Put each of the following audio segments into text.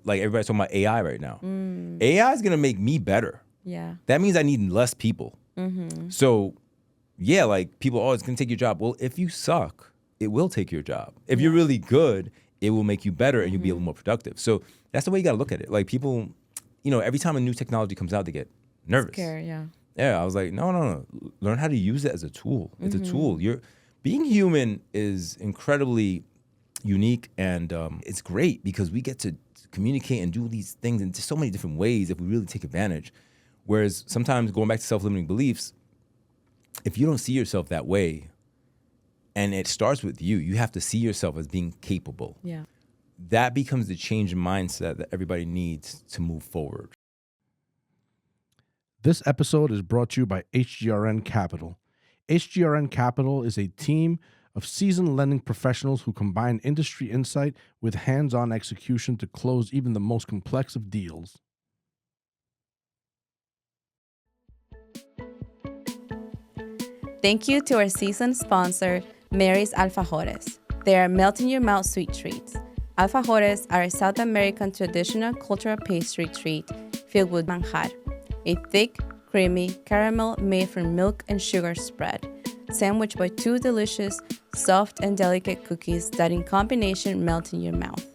like everybody's talking about AI right now. AI is gonna make me better. Yeah. That means I need less people. So yeah, like people, oh, it's gonna take your job. Well, if you suck, it will take your job. If you're really good, it will make you better and you'll be a little more productive. So that's the way you gotta look at it. Like people, every time a new technology comes out, they get nervous. Scare, yeah. Yeah, I was like, no. Learn how to use it as a tool. It's a tool. Being human is incredibly unique, and it's great because we get to communicate and do these things in so many different ways if we really take advantage. Whereas sometimes going back to self-limiting beliefs, if you don't see yourself that way, and it starts with you have to see yourself as being capable. Yeah. That becomes the change in mindset that everybody needs to move forward. This episode is brought to you by HGRN Capital. HGRN Capital is a team of seasoned lending professionals who combine industry insight with hands-on execution to close even the most complex of deals. Thank you to our season sponsor, Mary's Alfajores. They are melt-in-your-mouth sweet treats. Alfajores are a South American traditional cultural pastry treat filled with manjar, a thick, creamy caramel made from milk and sugar spread, sandwiched by two delicious, soft and delicate cookies that in combination melt in your mouth.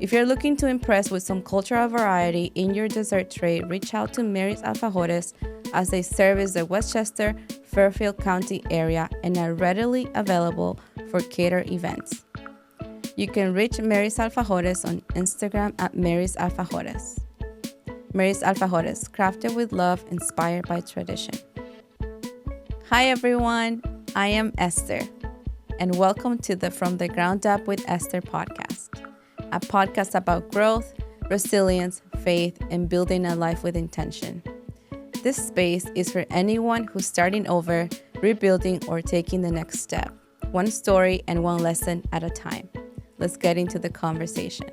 If you're looking to impress with some cultural variety in your dessert tray, reach out to Mary's Alfajores as they service the Westchester, Fairfield County area and are readily available for catered events. You can reach Mary's Alfajores on Instagram at Mary's Alfajores. Mary's Alfajores, crafted with love, inspired by tradition. Hi everyone, I am Esther, and welcome to the From the Ground Up with Esther podcast, a podcast about growth, resilience, faith, and building a life with intention. This space is for anyone who's starting over, rebuilding, or taking the next step, one story and one lesson at a time. Let's get into the conversation.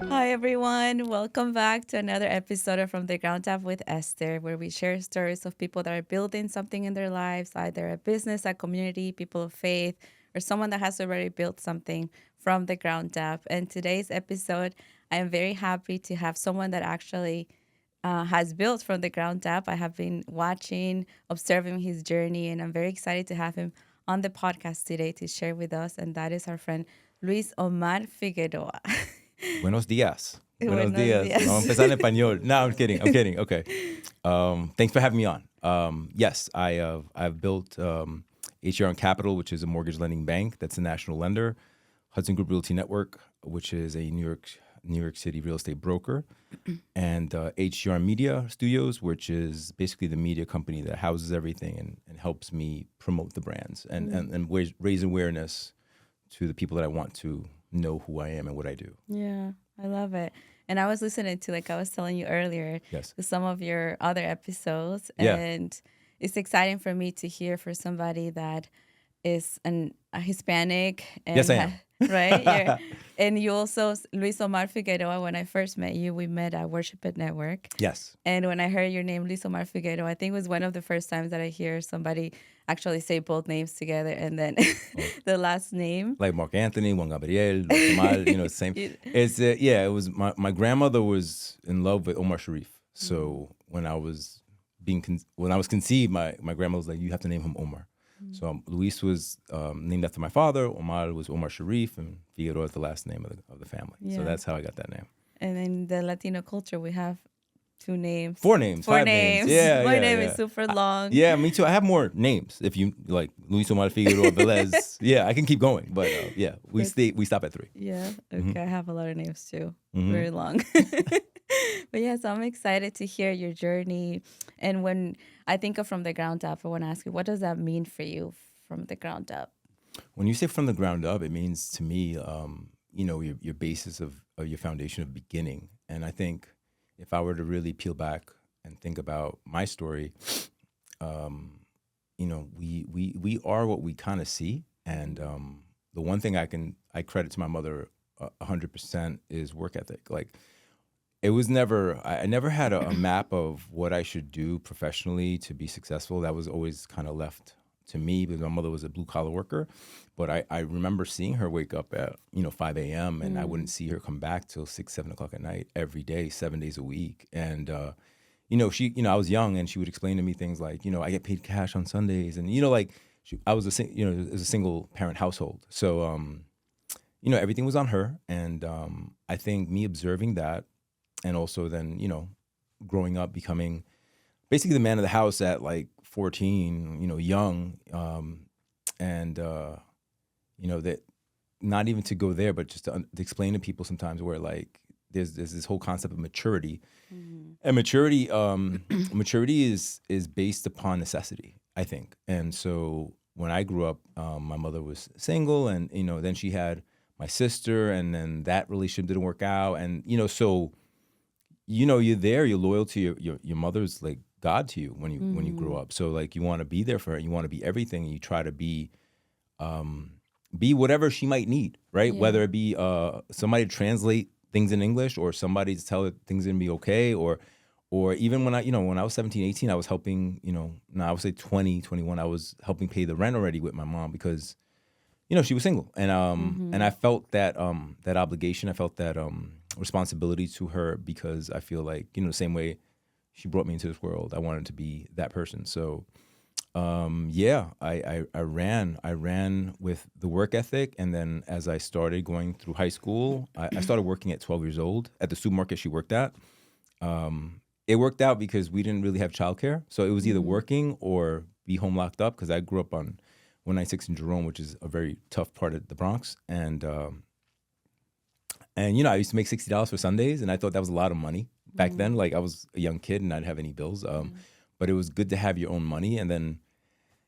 Hi, everyone. Welcome back to another episode of From the Ground Up with Esther, where we share stories of people that are building something in their lives, either a business, a community, people of faith, or someone that has already built something from the ground up. And today's episode, I am very happy to have someone that actually has built from the ground up. I have been watching, observing his journey, and I'm very excited to have him on the podcast today to share with us. And that is our friend Luis Omar Figueroa. Buenos días. Buenos días. Vamos a empezar en español. No, I'm kidding. Okay. Thanks for having me on. Yes, I've built HGRN Capital, which is a mortgage lending bank that's a national lender. Hudson Group Realty Network, which is a New York City real estate broker. And HGRN Media Studios, which is basically the media company that houses everything and helps me promote the brands and raise awareness to the people that I want to know who I am and what I do. Yeah, I love it. And I was listening to, like I was telling you earlier, to some of your other episodes. And it's exciting for me to hear for somebody that is a Hispanic. And yes, I am. Right? And you also, Luis Omar Figueroa, when I first met you, we met at Worship It Network. Yes. And when I heard your name, Luis Omar Figueroa, I think it was one of the first times that I hear somebody actually say both names together and then the last name. Like Mark Anthony, Juan Gabriel, Luis Omar, same. It's it was my grandmother was in love with Omar Sharif. So when I was conceived, my grandma was like, you have to name him Omar. So Luis was named after my father. Omar was Omar Sharif, and Figueroa is the last name of the family. Yeah. So that's how I got that name. And in the Latino culture, we have 2 names. 4 names. 4 5 names. Yeah, my name is super long. Me too. I have more names. If you like Luis Omar Figueroa Velez, I can keep going. But we stop at 3. Yeah. Okay. I have a lot of names too. Very long. But so I'm excited to hear your journey. And when I think of from the ground up, I want to ask you, what does that mean for you from the ground up? When you say from the ground up, it means to me, your basis of your foundation of beginning. And I think if I were to really peel back and think about my story, we are what we kind of see. And the one thing I credit to my mother 100% is work ethic. Like, it was I never had a map of what I should do professionally to be successful. That was always kind of left to me because my mother was a blue collar worker. But I remember seeing her wake up at 5 a.m. and I wouldn't see her come back till 6, 7 o'clock at night every day, 7 days a week. And I was young, and she would explain to me things like, I get paid cash on Sundays, and I was it was a single parent household, so everything was on her, and I think me observing that, and also then growing up becoming basically the man of the house at like 14, young, and that not even to go there, but just to explain to people sometimes where like there's this whole concept of maturity. And maturity is based upon necessity, I think. And so when I grew up, my mother was single, and then she had my sister, and then that relationship didn't work out, and so you're there, you're loyal to your mother's like God to you when you grow up. So like you want to be there for her, you want to be everything, and you try to be whatever she might need, right? Yeah. Whether it be somebody to translate things in English, or somebody to tell her things gonna be okay, or even when I was 17, 18, I was helping, I would say 20, 21, I was helping pay the rent already with my mom because, she was single. And and I felt that that obligation, I felt that responsibility to her, because I feel like, the same way she brought me into this world, I wanted to be that person. So I ran with the work ethic, and then as I started going through high school, I started working at 12 years old at the supermarket she worked at. It worked out because we didn't really have childcare, so it was either working or be home locked up, because I grew up on 196 in Jerome, which is a very tough part of the Bronx, and I used to make $60 for Sundays, and I thought that was a lot of money back then. Like I was a young kid and I didn't have any bills, but it was good to have your own money, and then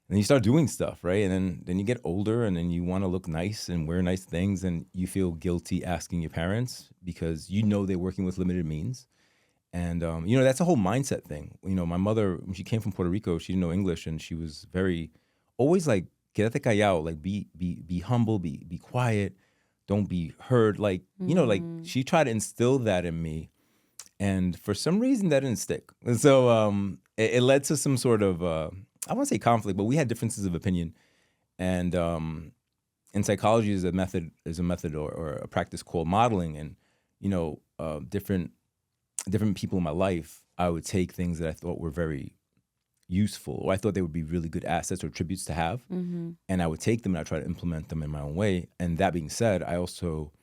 you start doing stuff, right? And then you get older, and then you want to look nice and wear nice things, and you feel guilty asking your parents because they're working with limited means. And, that's a whole mindset thing. My mother, when she came from Puerto Rico, she didn't know English, and she was always like, quédate callado, like be humble, be quiet, don't be heard. Like, like she tried to instill that in me. And for some reason that didn't stick. And so it led to some sort of, I won't say conflict, but we had differences of opinion. And in psychology is a method or a practice called modeling. And, different people in my life, I would take things that I thought were very useful, or I thought they would be really good assets or tributes to have. And I would take them and I try to implement them in my own way. And that being said, I also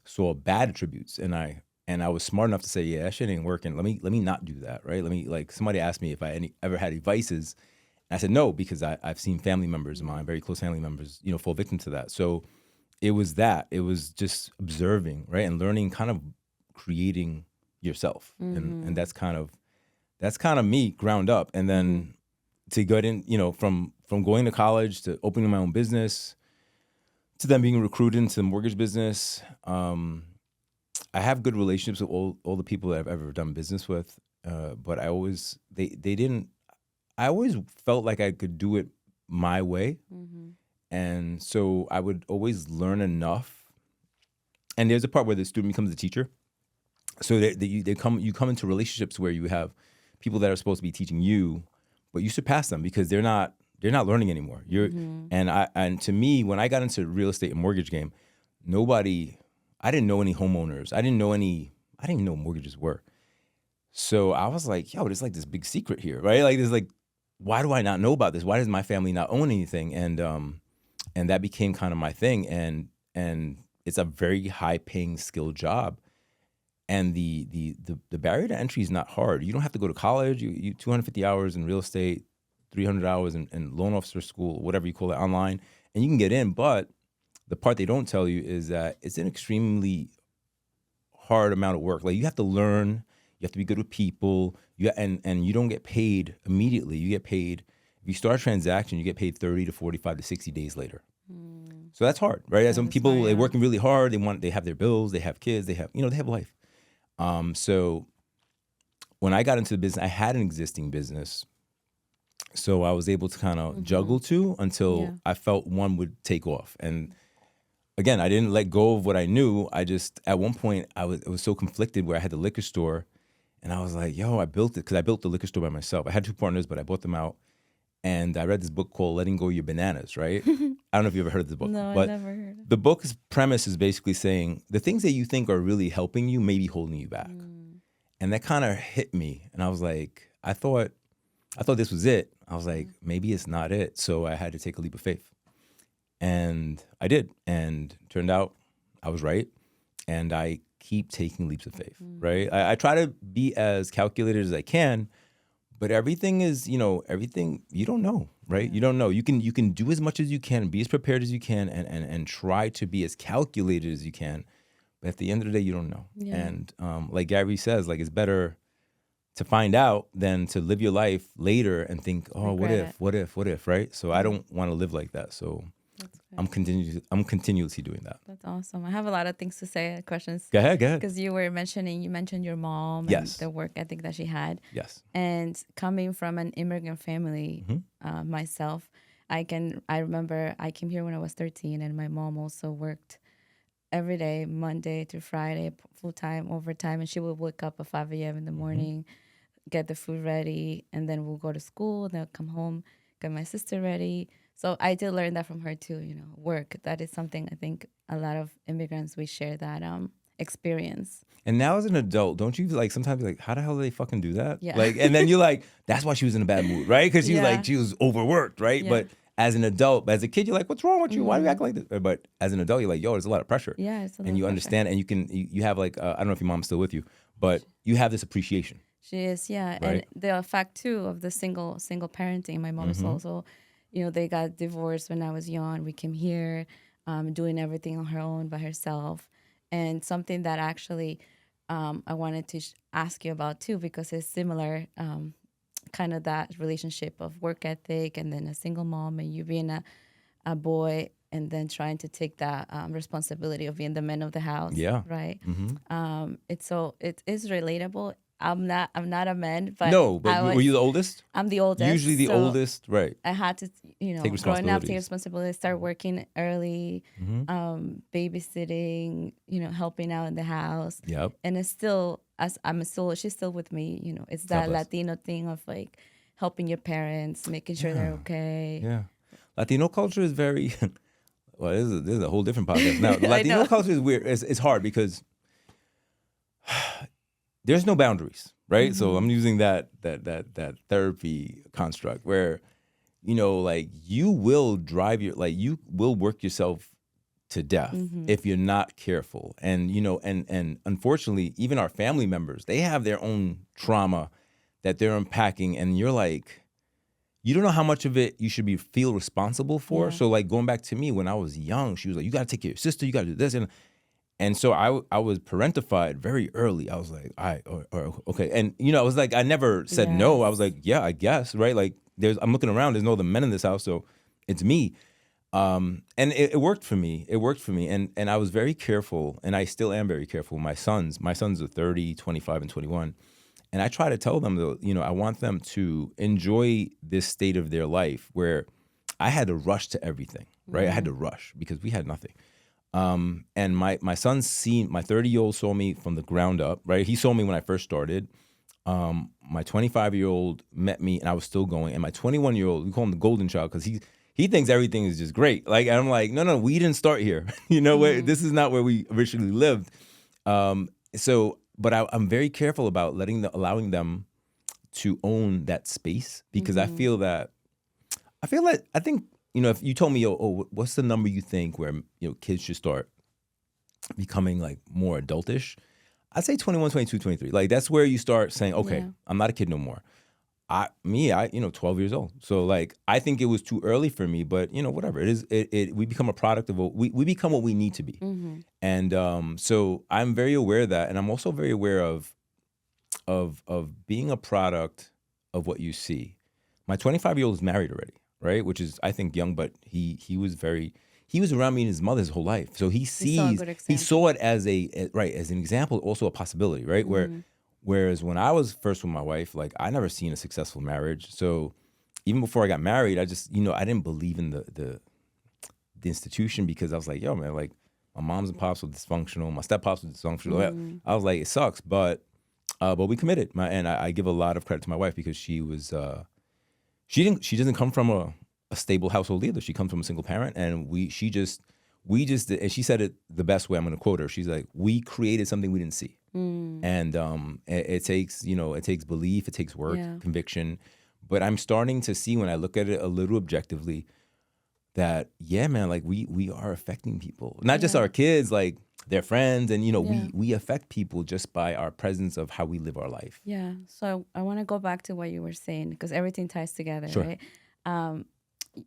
saw bad attributes, and I was smart enough to say, yeah, that shit ain't working. Let me not do that, right? Somebody asked me if I ever had any vices. And I said no, because I've seen family members of mine, very close family members, fall victim to that. So it was just observing, right? And learning, kind of creating yourself. And that's kind of me ground up. And then to get in, from going to college to opening my own business to then being recruited into the mortgage business. I have good relationships with all the people that I've ever done business with. But I always felt like I could do it my way. And so I would always learn enough. And there's a part where the student becomes a teacher. So you come into relationships where you have people that are supposed to be teaching you, but you surpass them because they're not learning anymore. And to me, when I got into the real estate and mortgage game, I didn't know any homeowners. I didn't even know what mortgages were. So I was like, yo, there's like this big secret here, right? Like there's like, why do I not know about this? Why does my family not own anything? And that became kind of my thing. And it's a very high paying skilled job. And the barrier to entry is not hard. You don't have to go to college. You 250 hours in real estate, 300 hours in loan officer school, whatever you call it, online, and you can get in. But the part they don't tell you is that it's an extremely hard amount of work. Like you have to learn, you have to be good with people, and you don't get paid immediately. You get paid, if you start a transaction, you get paid 30 to 45 to 60 days later. So that's hard, right? Some people, they're working really hard. They have their bills, they have kids, they have life. So when I got into the business, I had an existing business. So I was able to kind of juggle two until I felt one would take off. And again, I didn't let go of what I knew. I just, at one point, I was so conflicted where I had the liquor store, and I was like, yo, I built it because I built the liquor store by myself. I had two partners, but I bought them out. And I read this book called Letting Go Your Bananas, right? I don't know if you ever heard of this book. No, but I never heard of the book's premise is basically saying the things that you think are really helping you may be holding you back. And that kind of hit me. And I was like, I thought this was it. I was like, maybe it's not it. So I had to take a leap of faith. And I did. And turned out I was right. And I keep taking leaps of faith, right? I try to be as calculated as I can, but everything is, everything you don't know, right? You don't know. You can do as much as you can, be as prepared as you can, and try to be as calculated as you can. But at the end of the day, you don't know. Yeah. And like Gary says, like it's better to find out than to live your life later and think, oh, what if, right? So I don't want to live like that. So I'm continuously doing that. That's awesome. I have a lot of things to say, questions. Go ahead. Because you mentioned your mom and the work ethic that she had. Yes. And coming from an immigrant family, myself, I remember I came here when I was 13, and my mom also worked every day, Monday through Friday, full-time, overtime, and she would wake up at 5 a.m. in the morning, get the food ready, and then we'll go to school, then I'll come home, get my sister ready. So I did learn that from her too, work. That is something I think a lot of immigrants, we share that experience. And now as an adult, don't you sometimes be like, how the hell do they fucking do that? Yeah. And then you're like, that's why she was in a bad mood, right? Because she was overworked, right? Yeah. But as an adult, as a kid, you're like, what's wrong with you? Why do you act like this? But as an adult, you're like, yo, there's a lot of pressure. Yeah, it's a lot and you of understand, and you have I don't know if your mom's still with you, but you have this appreciation. She is, yeah. Right? And the fact too of the single parenting. My mom is also, they got divorced when I was young. We came here, doing everything on her own by herself. And something that actually I wanted to ask you about too, because it's similar, kind of that relationship of work ethic and then a single mom and you being a boy and then trying to take that responsibility of being the man of the house. Yeah. Right. Mm-hmm. It is relatable. I'm not a man, but no. But were you the oldest? I'm the oldest. Usually the oldest, right? I had to, growing up, take responsibility, start working early, babysitting, helping out in the house. Yep. And it's still, she's still with me. It's that Latino thing of like helping your parents, making sure they're okay. Yeah. Latino culture is very. Well, this is a whole different podcast. Now, Latino culture is weird. It's hard because there's no boundaries, right? So I'm using that therapy construct where, you will you will work yourself to death if you're not careful. And, and unfortunately, even our family members, they have their own trauma that they're unpacking. And you're like, you don't know how much of it you should feel responsible for. Yeah. So like going back to me when I was young, she was like, you got to take care of your sister, you got to do this. And so I was parentified very early. I was like, all right, or okay. And, I was like, I never said no. I was like, yeah, I guess, right? Like I'm looking around, there's no other men in this house, so it's me. And it worked for me. And I was very careful, and I still am very careful. My sons are 30, 25, and 21. And I try to tell them, though, I want them to enjoy this state of their life where I had to rush to everything, right? I had to rush because we had nothing. And my son's my 30-year-old saw me from the ground up, right? He saw me when I first started. My 25-year-old met me and I was still going. And my 21-year-old, we call him the golden child because he thinks everything is just great. Like, and I'm like, no, we didn't start here. This is not where we originally lived. But I'm very careful about allowing them to own that space because I think, if you told me, what's the number you think where, kids should start becoming like more adultish? I'd say 21, 22, 23. Like that's where you start saying, okay, I'm not a kid no more. I 12 years old. So like, I think it was too early for me, but whatever it is, we become a product of we become what we need to be. Mm-hmm. And so I'm very aware of that. And I'm also very aware of being a product of what you see. My 25-year-old is married already. Right, which is I think young, but he was around me and his mother his whole life, so he saw it as as an example, also a possibility, right? Mm-hmm. Whereas when I was first with my wife, like I never seen a successful marriage, so even before I got married, I just I didn't believe in the institution because I was like, yo man, like my mom's and pops were dysfunctional, my step pops were dysfunctional. Mm-hmm. I was like, it sucks, but we committed. And I give a lot of credit to my wife because she was. she doesn't come from a stable household either. She comes from a single parent, and we just did, and she said it the best way. I'm going to quote her. She's like, "We created something we didn't see." And it takes belief, it takes work, conviction. But I'm starting to see, when I look at it a little objectively, that man, like we are affecting people, not just our kids, like their friends, and we affect people just by our presence of how we live our life. Yeah. So I want to go back to what you were saying, because everything ties together, Sure. right?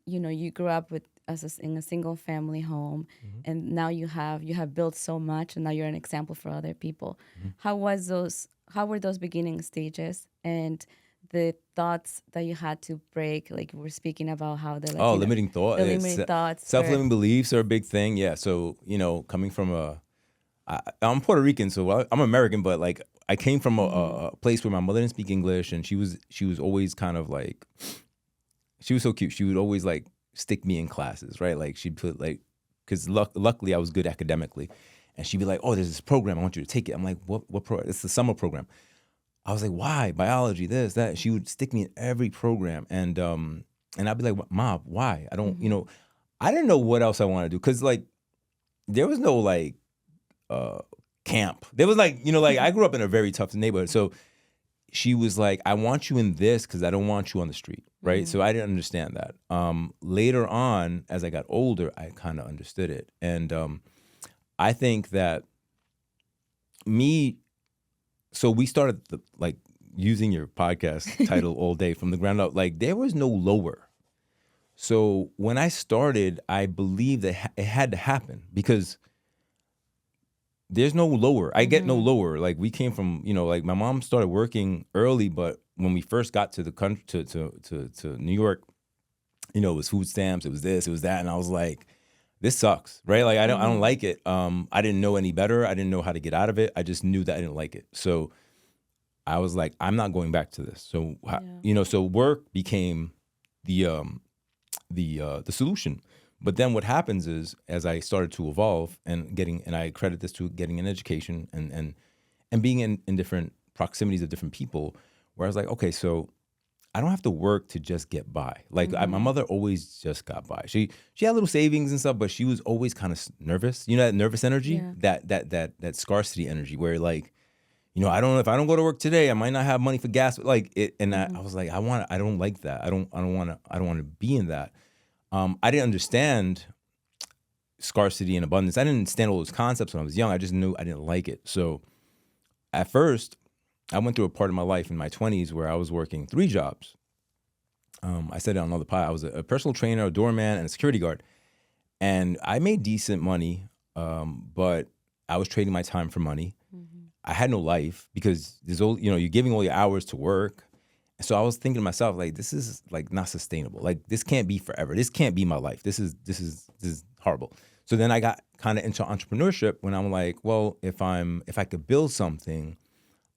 You grew up in a single family home, and now you have built so much, and now you're an example for other people. How were those beginning stages, and the thoughts that you had to break? Like, we're speaking about how limiting thoughts, self-limiting beliefs are a big thing. Yeah. So coming from I'm Puerto Rican, so I'm American, but like I came from a place where my mother didn't speak English, and she was always kind of like, she was so cute. She would always like stick me in classes, right? Like she'd put like, because luckily I was good academically, and she'd be like, "Oh, there's this program, I want you to take it." I'm like, "What program?" "It's the summer program." I was like, "Why? Biology, this, that." She would stick me in every program, and I'd be like, "Mom, why? I don't, I didn't know what else I wanted to do, because like there was no like camp. There was like, like I grew up in a very tough neighborhood, so she was like, "I want you in this because I don't want you on the street," right? So I didn't understand that. Later on, as I got older, I kind of understood it, and I think that so we started using your podcast title all day from the ground up. Like, there was no lower. So when I started, I believed that it had to happen, because there's no lower. I get no lower. Like, we came from, like my mom started working early, but when we first got to the country, to New York, it was food stamps, it was this, it was that, and I was like, this sucks, right? Like I don't like it. I didn't know any better. I didn't know how to get out of it. I just knew that I didn't like it. So I was like, I'm not going back to this. So so work became the solution. But then what happens is, as I started to evolve and I credit this to getting an education and being in different proximities of different people, where I was like, okay, so I don't have to work to just get by. Like my mother always just got by. She had little savings and stuff, but she was always kind of nervous. That nervous energy, that scarcity energy, where like, I don't know, if I don't go to work today, I might not have money for gas. Like it, and I was like, I don't like that. I don't want to be in that. I didn't understand scarcity and abundance. I didn't understand all those concepts when I was young. I just knew I didn't like it. So at first, I went through a part of my life in my 20s where I was working 3 jobs. I said it on another pod. I was a personal trainer, a doorman, and a security guard. And I made decent money, but I was trading my time for money. I had no life, because you're giving all your hours to work. So I was thinking to myself, like, this is like not sustainable. Like, this can't be forever. This can't be my life. This is horrible. So then I got kind of into entrepreneurship, when I'm like, well, if I could build something,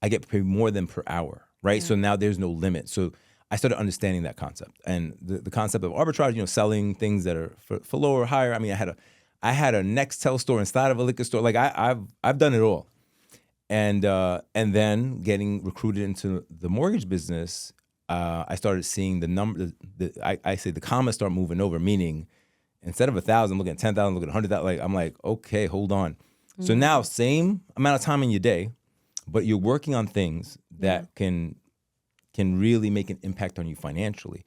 I get paid more than per hour, right? So now there's no limit. So I started understanding that concept, and the concept of arbitrage, selling things that are for lower or higher. I mean, I had a Nextel store inside of a liquor store. Like I've done it all. And then getting recruited into the mortgage business, I started seeing the number. I say the commas start moving over, meaning instead of 1,000, looking at 10,000, looking at 100,000. Like I'm like, okay, hold on. So now, same amount of time in your day, but you're working on things that can really make an impact on you financially.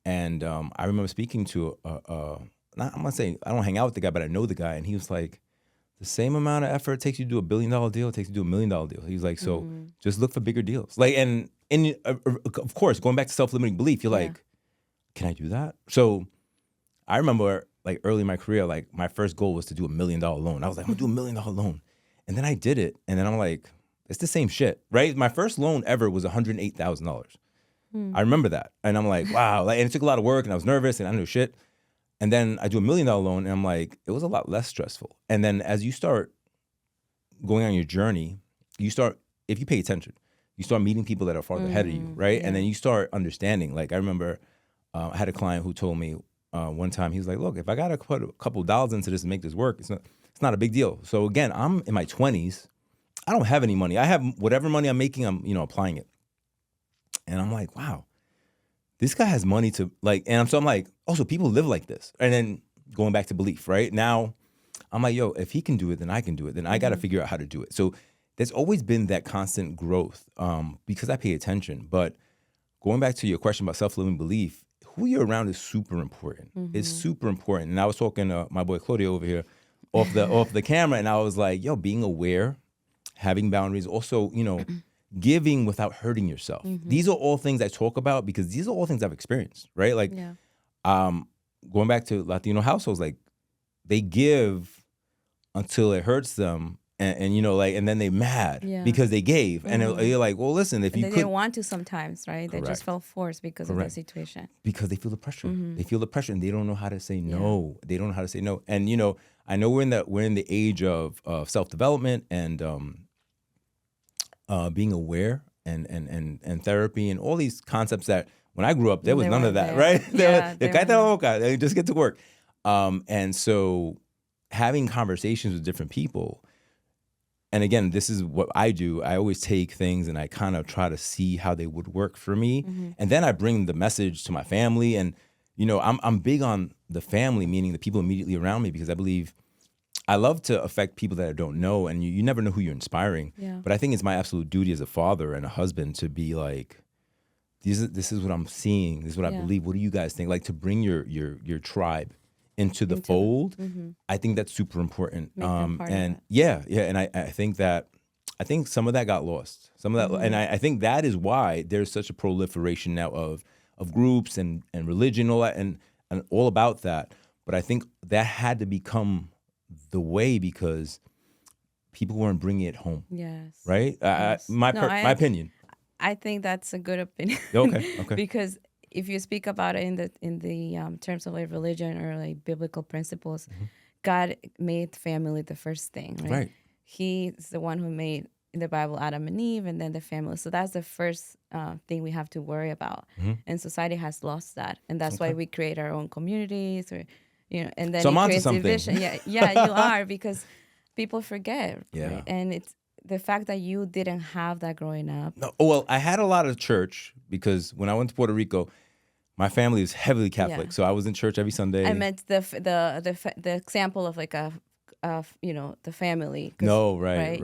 And I remember speaking to I'm not saying I don't hang out with the guy, but I know the guy, and he was like, the same amount of effort it takes you to do $1 billion deal, it takes you to do $1 million deal. He's like, so just look for bigger deals. Like, and of course, going back to self-limiting belief, you're like, can I do that? So I remember, like, early in my career, like, my first goal was to do $1 million loan. I was like, I'm gonna do $1 million loan. And then I did it. And then I'm like, it's the same shit, right? My first loan ever was $108,000. I remember that. And I'm like, wow. Like, and it took a lot of work, and I was nervous, and I knew shit. And then I do $1 million loan, and I'm like, it was a lot less stressful. And then as you start going on your journey, if you pay attention, you start meeting people that are farther ahead of you, right? And then you start understanding. Like, I remember I had a client who told me one time, he was like, look, if I got to put a couple of dollars into this and make this work, it's not a big deal. So again, I'm in my 20s. I don't have any money. I have whatever money I'm making, I'm applying it. And I'm like, wow, this guy has money to like, and so I'm like, oh, so people live like this. And then going back to belief, right? Now I'm like, yo, if he can do it, then I can do it. Then I got to figure out how to do it. So there's always been that constant growth because I pay attention. But going back to your question about self-limiting belief, who you're around is super important. It's super important. And I was talking to my boy Claudio over here off the camera, and I was like, yo, being aware, having boundaries, also, giving without hurting yourself. These are all things I talk about because these are all things I've experienced, right? Like, going back to Latino households, like they give until it hurts them. And then they mad because they gave. And you're like, well, listen, if and you they could. didn't want to sometimes, right? They just felt forced because of the situation. Because they feel the pressure. They feel the pressure and they don't know how to say no. They don't know how to say no. And, I know we're in the age of self-development and being aware and therapy and all these concepts that when I grew up, there was none of that, right? They just get to work. And so having conversations with different people. And again, this is what I do. I always take things and I kind of try to see how they would work for me. And then I bring the message to my family. And, I'm big on the family, meaning the people immediately around me, because I believe I love to affect people that I don't know. And you never know who you're inspiring. Yeah. But I think it's my absolute duty as a father and a husband to be like, this is what I'm seeing. This is what I believe. What do you guys think? Like to bring your tribe into the fold. I think that's super important. And and I think some of that got lost. Some of that, and I think that is why there's such a proliferation now of groups and religion, all that, and all about that. But I think that had to become the way because people weren't bringing it home. Yes. Right. Yes. My opinion. I think that's a good opinion. Okay. Because if you speak about it in the terms of like religion or like biblical principles, God made family the first thing, right? He's the one who made in the Bible Adam and Eve, and then the family. So that's the first thing we have to worry about. And society has lost that, and that's why we create our own communities, or and then so it creates division. Yeah, you are, because people forget. Yeah, right? And it's the fact that you didn't have that growing up. No, well, I had a lot of church because when I went to Puerto Rico, my family is heavily Catholic, so I was in church every Sunday. I meant the example of like the family. No, right.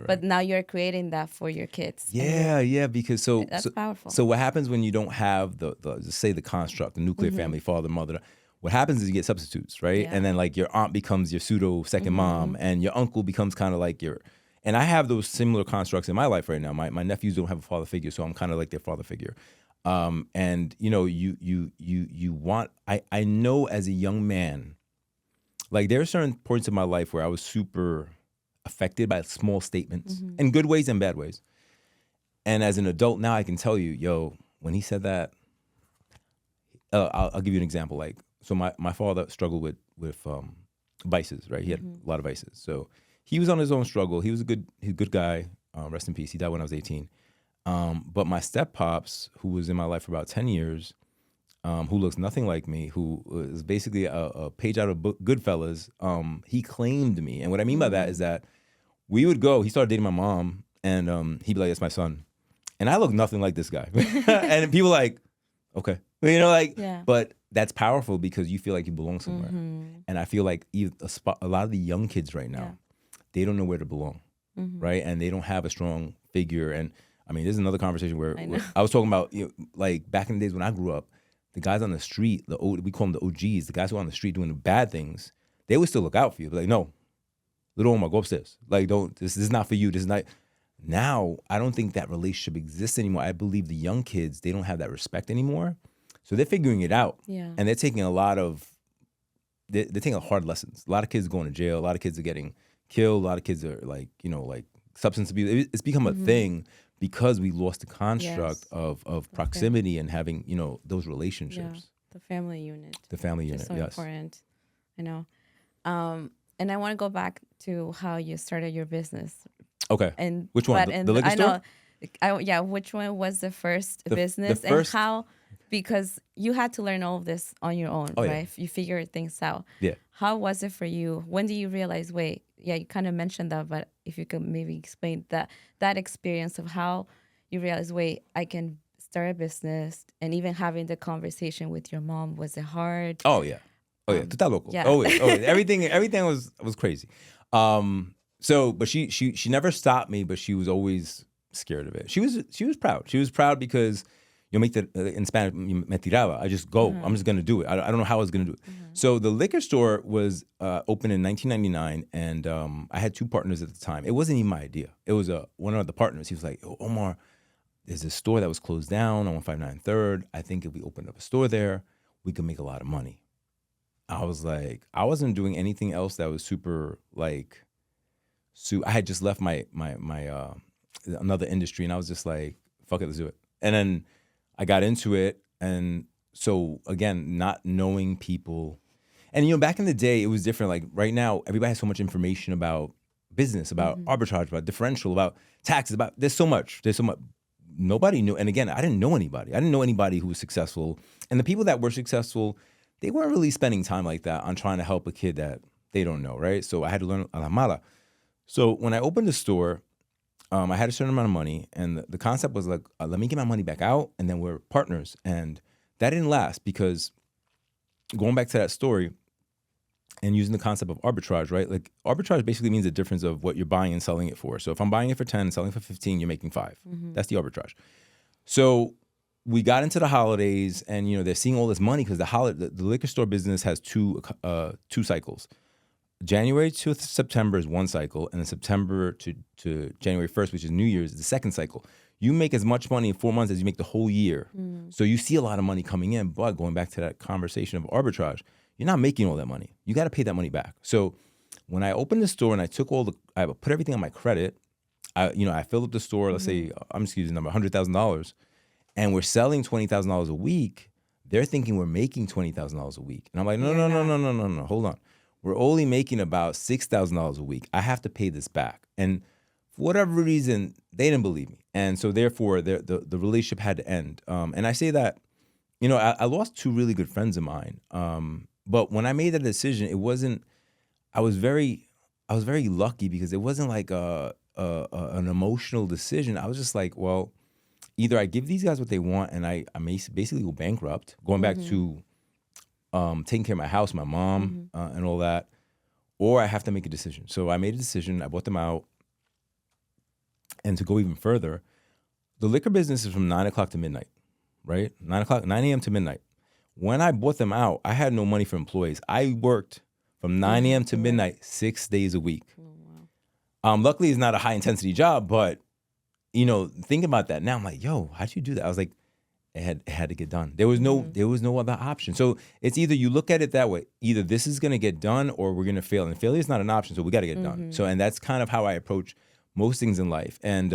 But now you're creating that for your kids. Yeah, because that's powerful. So what happens when you don't have the say the construct, the nuclear family, father, mother? What happens is you get substitutes, right? And then like your aunt becomes your pseudo second mom, and your uncle becomes kind of like your. And I have those similar constructs in my life right now. My nephews don't have a father figure, so I'm kind of like their father figure. And you want. I know as a young man, like there are certain points in my life where I was super affected by small statements in good ways and bad ways. And as an adult now, I can tell you, yo, when he said that, I'll give you an example. Like, so my father struggled with vices, right? He had a lot of vices. So he was on his own struggle. He was a good guy. Rest in peace. He died when I was 18. But my step-pops, who was in my life for about 10 years, who looks nothing like me, who is basically a page out of Goodfellas, he claimed me. And what I mean by that is that we would go, he started dating my mom, and he'd be like, that's my son. And I look nothing like this guy. And people like, okay. But that's powerful because you feel like you belong somewhere. And I feel like a lot of the young kids right now, they don't know where to belong, right? And they don't have a strong figure. And I mean, this is another conversation where I was talking about, like back in the days when I grew up, the guys on the street, we call them the OGs, the guys who are on the street doing the bad things, they would still look out for you. But like, no, little Omar, go upstairs. Like, this is not for you. This is not. Now, I don't think that relationship exists anymore. I believe the young kids, they don't have that respect anymore. So they're figuring it out. Yeah. And they're taking they're taking hard lessons. A lot of kids are going to jail. A lot of kids are getting killed. A lot of kids are like substance abuse. It's become a thing because we lost the construct of proximity and having, those relationships. Yeah. The family unit. The family unit, so important. I know. And I want to go back to how you started your business. Okay. And which one? The liquor store? I know. Which one was the first business? The first, and how? Because you had to learn all of this on your own, right? Yeah. You figured things out. Yeah. How was it for you? When did you realize, you kind of mentioned that, but if you could maybe explain that experience of how you realized, I can start a business, and even having the conversation with your mom, was it hard? Oh yeah. Tú estás loco. Yeah. Oh yeah. Everything was crazy. But she never stopped me, but she was always scared of it. She was proud. She was proud because you make the in Spanish me tiraba. I just go. I'm just gonna do it. I don't know how I was gonna do it. So the liquor store was open in 1999, and I had two partners at the time. It wasn't even my idea. It was one of the partners. He was like, "Oh, Omar, there's this store that was closed down on 159 3rd. I think if we opened up a store there, we could make a lot of money." I was like, I wasn't doing anything else that was super like. I had just left my another industry, and I was just like, "Fuck it, let's do it." And then I got into it, and so again, not knowing people, and back in the day, it was different. Like right now, everybody has so much information about business, about arbitrage, about differential, about taxes, about there's so much. Nobody knew, and again, I didn't know anybody. I didn't know anybody who was successful, and the people that were successful, they weren't really spending time like that on trying to help a kid that they don't know, right? So I had to learn a la mala. So when I opened the store, I had a certain amount of money, and the concept was like, let me get my money back out, and then we're partners. And that didn't last because going back to that story and using the concept of arbitrage, right? Like arbitrage basically means the difference of what you're buying and selling it for. So if I'm buying it for 10 and selling it for 15, you're making 5. That's the arbitrage. So we got into the holidays, and they're seeing all this money because the liquor store business has two cycles. January to September is one cycle, and then September to January 1st, which is New Year's, is the second cycle. You make as much money in 4 months as you make the whole year. So you see a lot of money coming in, but going back to that conversation of arbitrage, you're not making all that money. You got to pay that money back. So when I opened the store and I took I put everything on my credit, I filled up the store, let's say, I'm just using the number, $100,000, and we're selling $20,000 a week, they're thinking we're making $20,000 a week. And I'm like, no, hold on. We're only making about $6,000 a week. I have to pay this back. And for whatever reason, they didn't believe me. And so therefore, the relationship had to end. And I say that, I lost two really good friends of mine. But when I made that decision, it wasn't, I was very lucky because it wasn't like an emotional decision. I was just like, well, either I give these guys what they want and I may basically go bankrupt, going back to taking care of my house, my mom, and all that, or I have to make a decision. So I made a decision. I bought them out. And to go even further, the liquor business is from 9 o'clock to midnight, right? 9 a.m. to midnight. When I bought them out, I had no money for employees. I worked from 9 a.m. to midnight, 6 days a week. Luckily, it's not a high intensity job, but thinking about that now, I'm like, yo, how'd you do that? I was like, it had to get done. There was no other option. So it's either you look at it that way, either this is going to get done or we're going to fail. And failure is not an option, so we got to get it done. So, and that's kind of how I approach most things in life. And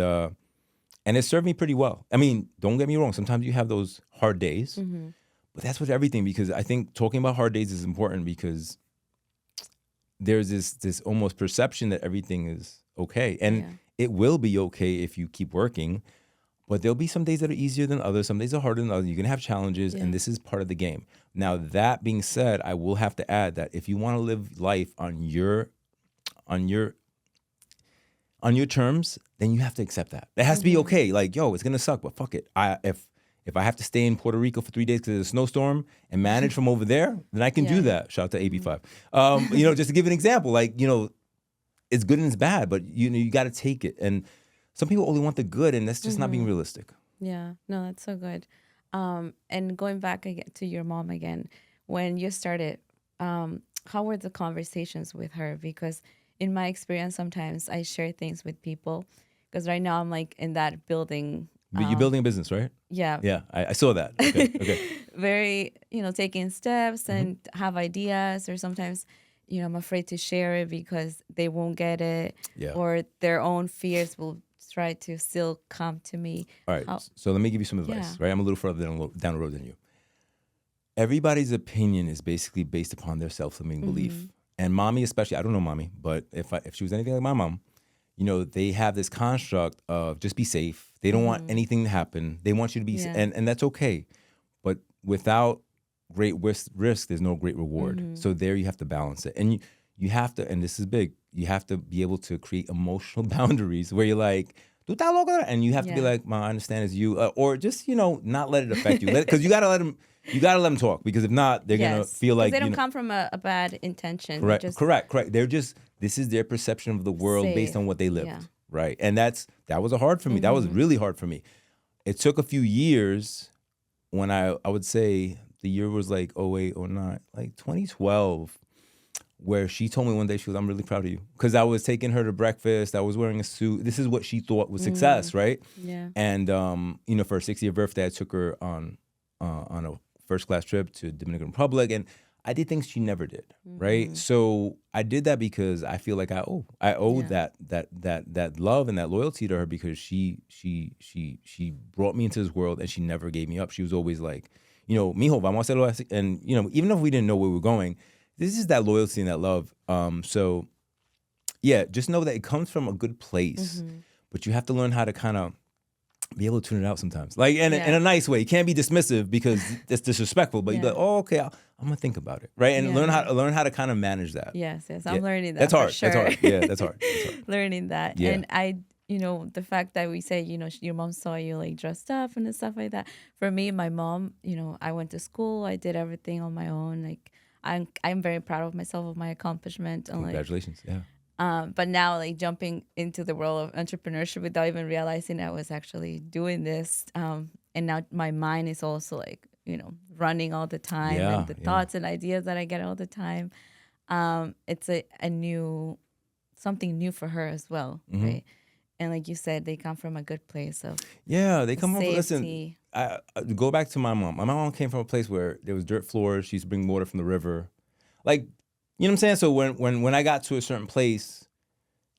it served me pretty well. I mean, don't get me wrong. Sometimes you have those hard days, but that's with everything, because I think talking about hard days is important because there's this almost perception that everything is okay. And it will be okay if you keep working. But there'll be some days that are easier than others. Some days are harder than others. You're going to have challenges, and this is part of the game. Now, that being said, I will have to add that if you want to live life on your terms, then you have to accept that. It has to be okay. Like, yo, it's going to suck, but fuck it. If I have to stay in Puerto Rico for 3 days because there's a snowstorm and manage from over there, then I can do that. Shout out to AB5. Just to give an example, like, it's good and it's bad, but you got to take it. And some people only want the good, and that's just not being realistic. Yeah, no, that's so good. And going back again to your mom again, when you started, how were the conversations with her? Because in my experience, sometimes I share things with people, because right now I'm like in that building. But you're building a business, right? Yeah. Yeah, I saw that. Okay. Very, taking steps and have ideas, or sometimes, I'm afraid to share it because they won't get it, or their own fears will try to still come to me. All right. So let me give you some advice, right? I'm a little further down the road than you. Everybody's opinion is basically based upon their self-limiting belief. And mommy especially, I don't know mommy, but if she was anything like my mom, they have this construct of just be safe. They don't want anything to happen. They want you to be, and that's okay. But without great risk, there's no great reward. So there you have to balance it. And you have to, and this is big, you have to be able to create emotional boundaries where you're like, "Tú estás loco?" And you have to be like, "Ma, I understand it's you," or just not let it affect you, because you gotta let them. You gotta let them talk, because if not, they're gonna feel like they don't come from a bad intention. Correct. Correct. They're just, this is their perception of the world based on what they lived, right? And that was hard for me. That was really hard for me. It took a few years when I would say the year was like 08, 09, like 2012, where she told me one day, she was, "I'm really proud of you." Because I was taking her to breakfast. I was wearing a suit. This is what she thought was success, right? Yeah. And, for her 60th birthday, I took her on a first-class trip to Dominican Republic, and I did things she never did, right? So I did that because I feel like I owe that love and that loyalty to her, because she brought me into this world and she never gave me up. She was always like, "Mijo, vamos a hacerlo así." And even if we didn't know where we were going, this is that loyalty and that love. So yeah, just know that it comes from a good place, but you have to learn how to kind of be able to tune it out sometimes, like in a nice way. You can't be dismissive because it's disrespectful, but you be like, "Oh, okay, I'm gonna think about it," right? And learn how to kind of manage that. Yes, I'm learning that. That's hard. For sure. That's hard. Yeah, that's hard. Learning that, and I, the fact that we say, your mom saw you like dressed up and stuff like that. For me, my mom, I went to school, I did everything on my own. Like I'm very proud of myself, of my accomplishment. And Congratulations. Yeah. But now, like, jumping into the world of entrepreneurship without even realizing I was actually doing this. And now my mind is also like, running all the time, and the thoughts and ideas that I get all the time. It's something new for her as well, right? And like you said, they come from a good place of they come from, safety. listen, I go back to my mom. My mom came from a place where there was dirt floors. She used to bring water from the river. Like, you know what I'm saying? So when I got to a certain place,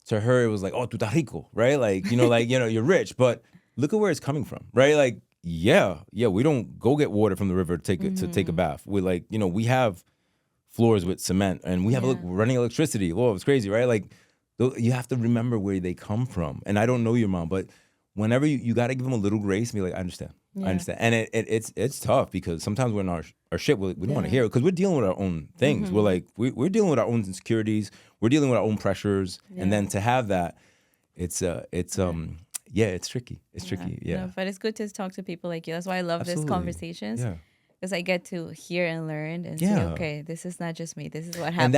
to her it was like, "Oh, tú estás rico," right? Like, you're rich, but look at where it's coming from, right? Like, we don't go get water from the river to take a bath. We like, we have floors with cement, and we have running electricity. Oh, it's crazy, right? Like, you have to remember where they come from. And I don't know your mom, but whenever you got to give them a little grace and be like, I understand. And it's tough, because sometimes we're in our shit, we don't want to hear it, because we're dealing with our own things. We're like, we're dealing with our own insecurities. We're dealing with our own pressures. And then to have that, it's tricky. It's tricky. Yeah. No, but it's good to talk to people like you. That's why I love these conversations. Yeah. Because I get to hear and learn and say, okay, this is not just me. This is what happens. And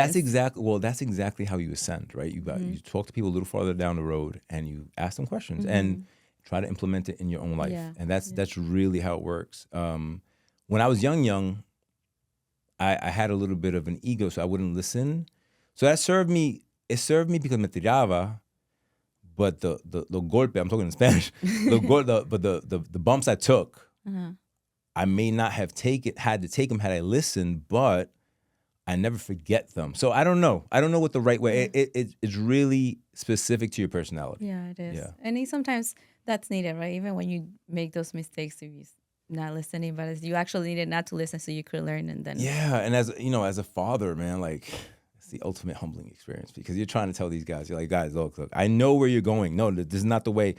that's exactly how you ascend, right? You talk to people a little farther down the road, and you ask them questions and try to implement it in your own life. Yeah. And that's really how it works. When I was young, I had a little bit of an ego, so I wouldn't listen. So that served me. It served me because me tiraba, but the golpe, I'm talking in Spanish, the bumps I took, I may not have had to take them had I listened, but I never forget them. So I don't know. I don't know what the right way. It's really specific to your personality. Yeah, it is. Yeah. And sometimes that's needed, right? Even when you make those mistakes, if you're not listening, but you actually needed not to listen so you could learn, and then. Yeah, and as a father, man, like, it's the ultimate humbling experience, because you're trying to tell these guys, you're like, "Guys, look, I know where you're going. No, this is not the way."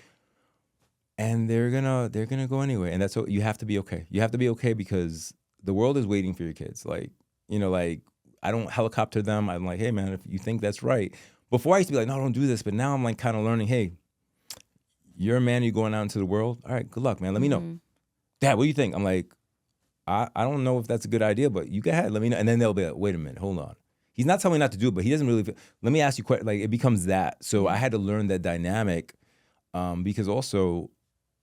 And they're gonna go anyway, and that's what you have to be okay. You have to be okay, because the world is waiting for your kids. Like, I don't helicopter them. I'm like, "Hey, man, if you think that's right." Before I used to be like, "No, don't do this," but now I'm like kind of learning. Hey, you're a man. You're going out into the world. All right, good luck, man. Let me know, Dad. What do you think? I'm like, I don't know if that's a good idea, but you go ahead. Let me know. And then they'll be like, "Wait a minute, hold on. He's not telling me not to do it, but he doesn't really. Let me ask you questions." Like, it becomes that. So I had to learn that dynamic, because also,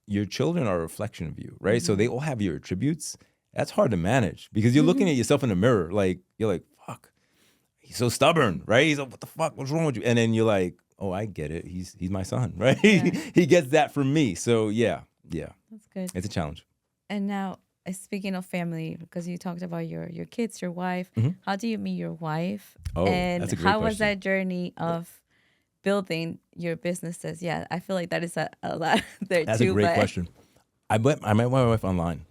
your children are a reflection of you, right? So they all have your attributes. That's hard to manage, because you're looking at yourself in the mirror, like, you're like, "Fuck, he's so stubborn," right? He's like, "What the fuck? What's wrong with you?" And then you're like, "Oh, I get it. He's my son," right? Yeah. He gets that from me. So yeah. That's good. It's a challenge. And now, speaking of family, because you talked about your kids, your wife, how do you meet your wife? Oh, and that's a great how question. was that journey of building your businesses? Yeah, I feel like that is a lot there. That's too. A great question. I met my wife online.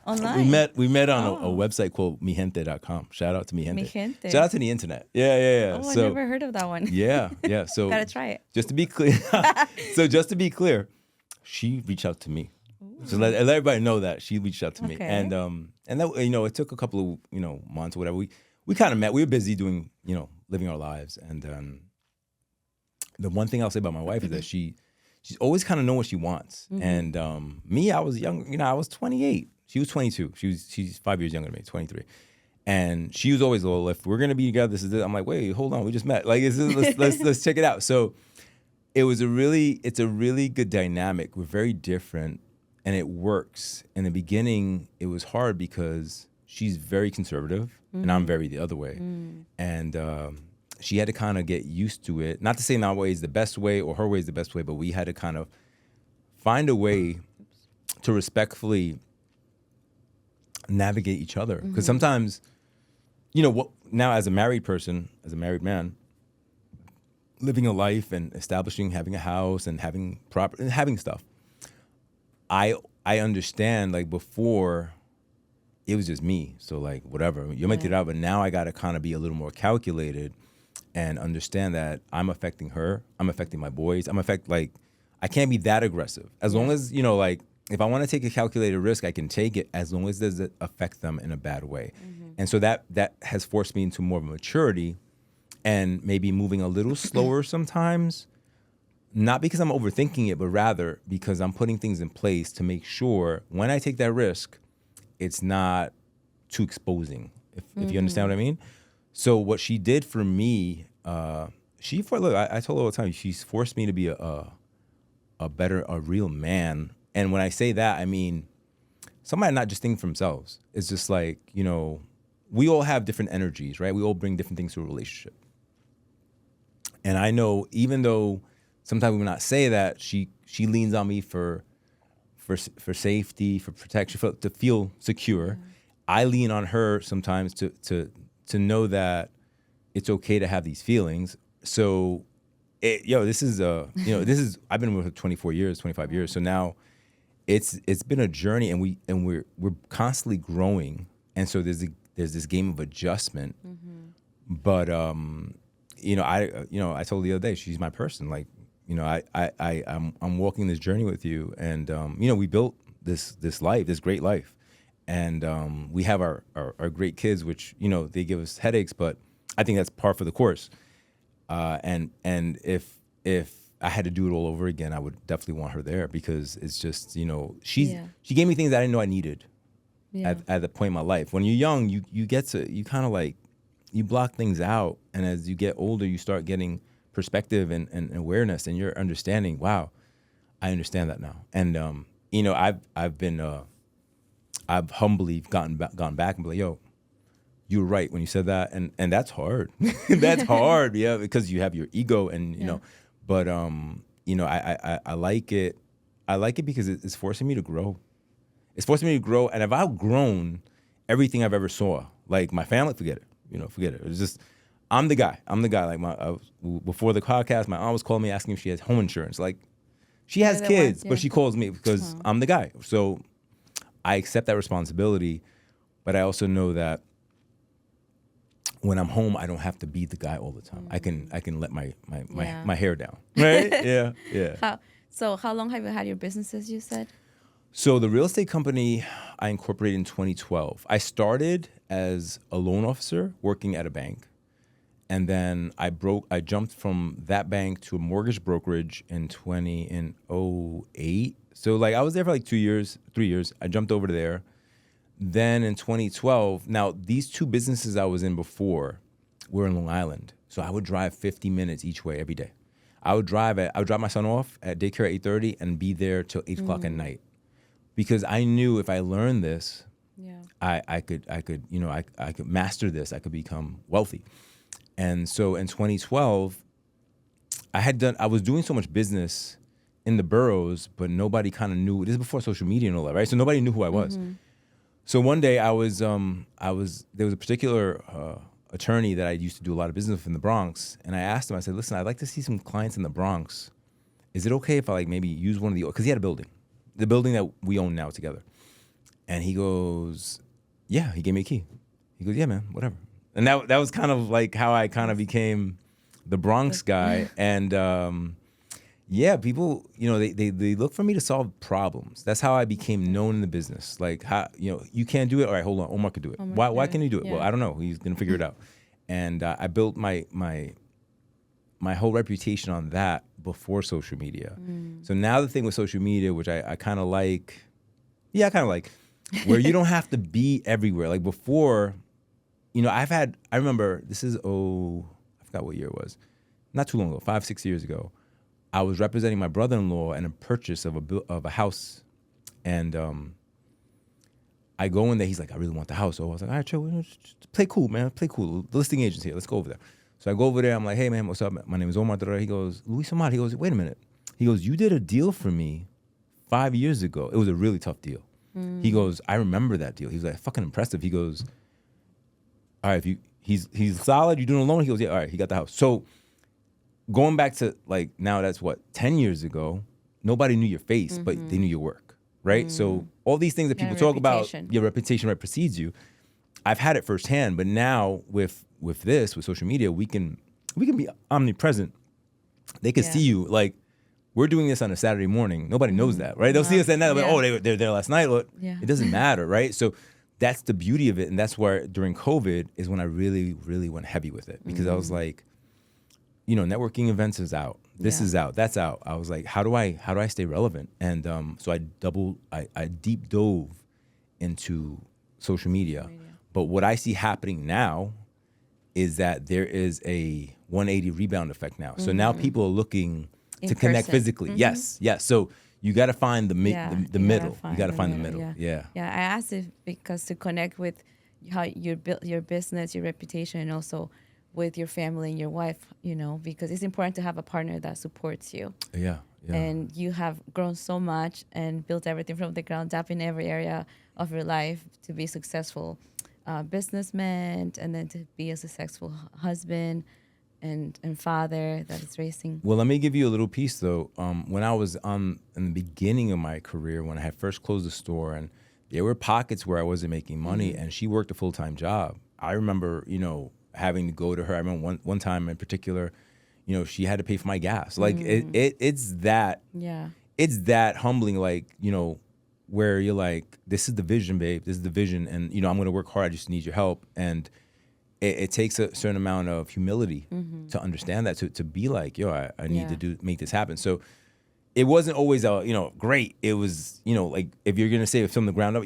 Online? We met on a website called mijente.com. Shout out to Mijente. Mijente. Shout out to the internet. Yeah. Oh, I never heard of that one. Yeah. So gotta try it. Just to be clear, she reached out to me. Ooh. So let everybody know that she reached out to me, and that, it took a couple of months or whatever. We kind of met. We were busy doing living our lives, and the one thing I'll say about my wife is that she she's always kind of know what she wants. And me, I was young. I was 28. She was 22. She's 5 years younger than me, 23. And she was always, well, if we're gonna be together, this is it. I'm like, wait, hold on, we just met. Like, let's check it out. So it's a really good dynamic. We're very different, and it works. In the beginning, it was hard because she's very conservative, and I'm very the other way. And she had to kind of get used to it. Not to say my way is the best way or her way is the best way, but we had to kind of find a way to respectfully navigate each other. Because sometimes, now as a married person, as a married man, living a life and establishing, having a house and having stuff, I understand, like, before it was just me. So, like, whatever, yo me tiraba, but now I got to kind of be a little more calculated and understand that I'm affecting her, I'm affecting my boys, I can't be that aggressive. As long as, like, if I want to take a calculated risk, I can take it as long as it doesn't affect them in a bad way. And so that has forced me into more of a maturity and maybe moving a little slower sometimes, not because I'm overthinking it, but rather because I'm putting things in place to make sure when I take that risk, it's not too exposing, if you understand what I mean. So what she did for me, I told her all the time, she's forced me to be a real man. And when I say that, I mean somebody not just think for themselves. It's just like, we all have different energies, right? We all bring different things to a relationship. And I know, even though sometimes we may not say that, she leans on me for safety, for protection, to feel secure. I lean on her sometimes to know that it's okay to have these feelings. So, this is I've been with her 24 years, 25 years. So now it's been a journey, and we're constantly growing. And so there's this game of adjustment. But I told her the other day, she's my person. Like, I'm walking this journey with you, and we built this life, this great life, and we have our great kids, which they give us headaches, but I think that's par for the course. And if I had to do it all over again, I would definitely want her there, because it's just she gave me things that I didn't know I needed at the point in my life. When you're young, you kind of like, you block things out, and as you get older, you start getting perspective and awareness, and you're understanding, wow, I understand that now. And I've humbly gone back and be like, yo, you were right when you said that, and that's hard. That's hard, because you have your ego, and but I like it. I like it because it's forcing me to grow. It's forcing me to grow, and I've outgrown everything I've ever saw. Like my family, forget it. Forget it. It's just, I'm the guy. Like before the podcast, my aunt was calling me asking if she has home insurance. Like, she has kids, but she calls me because I'm the guy. So I accept that responsibility, but I also know that when I'm home, I don't have to be the guy all the time. I can let my hair down. Right? Yeah. How long have you had your businesses, you said? So the real estate company I incorporated in 2012. I started as a loan officer working at a bank. And then I jumped from that bank to a mortgage brokerage in 2008. So like I was there for like 3 years. I jumped over to there. Then in 2012, now these two businesses I was in before were in Long Island. So I would drive 50 minutes each way every day. I would drive my son off at daycare at 8:30 and be there till 8 o'clock at night. Because I knew if I learned this, I could master this. I could become wealthy. And so in 2012, I was doing so much business in the boroughs, but nobody kind of knew. This is before social media and all that, right? So nobody knew who I was. So one day there was a particular attorney that I used to do a lot of business with in the Bronx, and I asked him, I said, listen, I'd like to see some clients in the Bronx. Is it okay if I maybe use one of because he had a building. The building that we own now together. And he goes, yeah, he gave me a key. He goes, yeah, man, whatever. And that was kind of like how I kind of became the Bronx guy. And people, they look for me to solve problems. That's how I became known in the business. Like, how, you can't do it. All right, hold on, Omar could do it. Why can he do it? Yeah. Well, I don't know. He's going to figure it out. And I built my my whole reputation on that before social media. So now the thing with social media, which I kind of like, where you don't have to be everywhere. Like before, I remember, I forgot what year it was. Not too long ago, 5-6 years ago. I was representing my brother-in-law in a purchase of a house. And I go in there, he's like, I really want the house. So I was like, all right, chill, just play cool, man, play cool. The listing agent's here, let's go over there. So I go over there, I'm like, hey man, what's up? My name is Omar. He goes, Luis Omar. He goes, wait a minute. He goes, you did a deal for me 5 years ago. It was a really tough deal. He goes, I remember that deal. He was like, fucking impressive. He goes, all right, he's solid, you're doing a loan? He goes, yeah, all right, he got the house. So going back to like, now that's 10 years ago, nobody knew your face, but they knew your work, right? So all these things that people talk about, your reputation precedes you. I've had it firsthand, but now with social media, we can be omnipresent. They can see you. Like, we're doing this on a Saturday morning. Nobody knows that, right? They'll see us at night. Like, oh, they're there last night. Look, it doesn't matter, right? So that's the beauty of it, and that's where during COVID is when I really, really went heavy with it, because I was like, networking events is out. This is out. That's out. I was like, how do I stay relevant? And so I deep dove into social media. But what I see happening now is that there is a 180 rebound effect now. So now people are looking to connect physically. Yes. So you got to find the middle. You got to find the middle. Yeah. I asked it because to connect with how you build your business, your reputation, and also with your family and your wife, because it's important to have a partner that supports you. Yeah. And you have grown so much and built everything from the ground up in every area of your life to be successful businessman, and then to be a successful husband and father that is raising. Well, let me give you a little piece though. When I was in the beginning of my career, when I had first closed the store, and there were pockets where I wasn't making money, and she worked a full-time job. I remember, having to go to her. I remember one time in particular, she had to pay for my gas. Like it's that humbling, like, where you're like, this is the vision, babe. This is the vision. And, I'm going to work hard. I just need your help. And it takes a certain amount of humility to understand that, to be like, I need to make this happen. So it wasn't always, great. It was, like, if you're going to say from the ground up,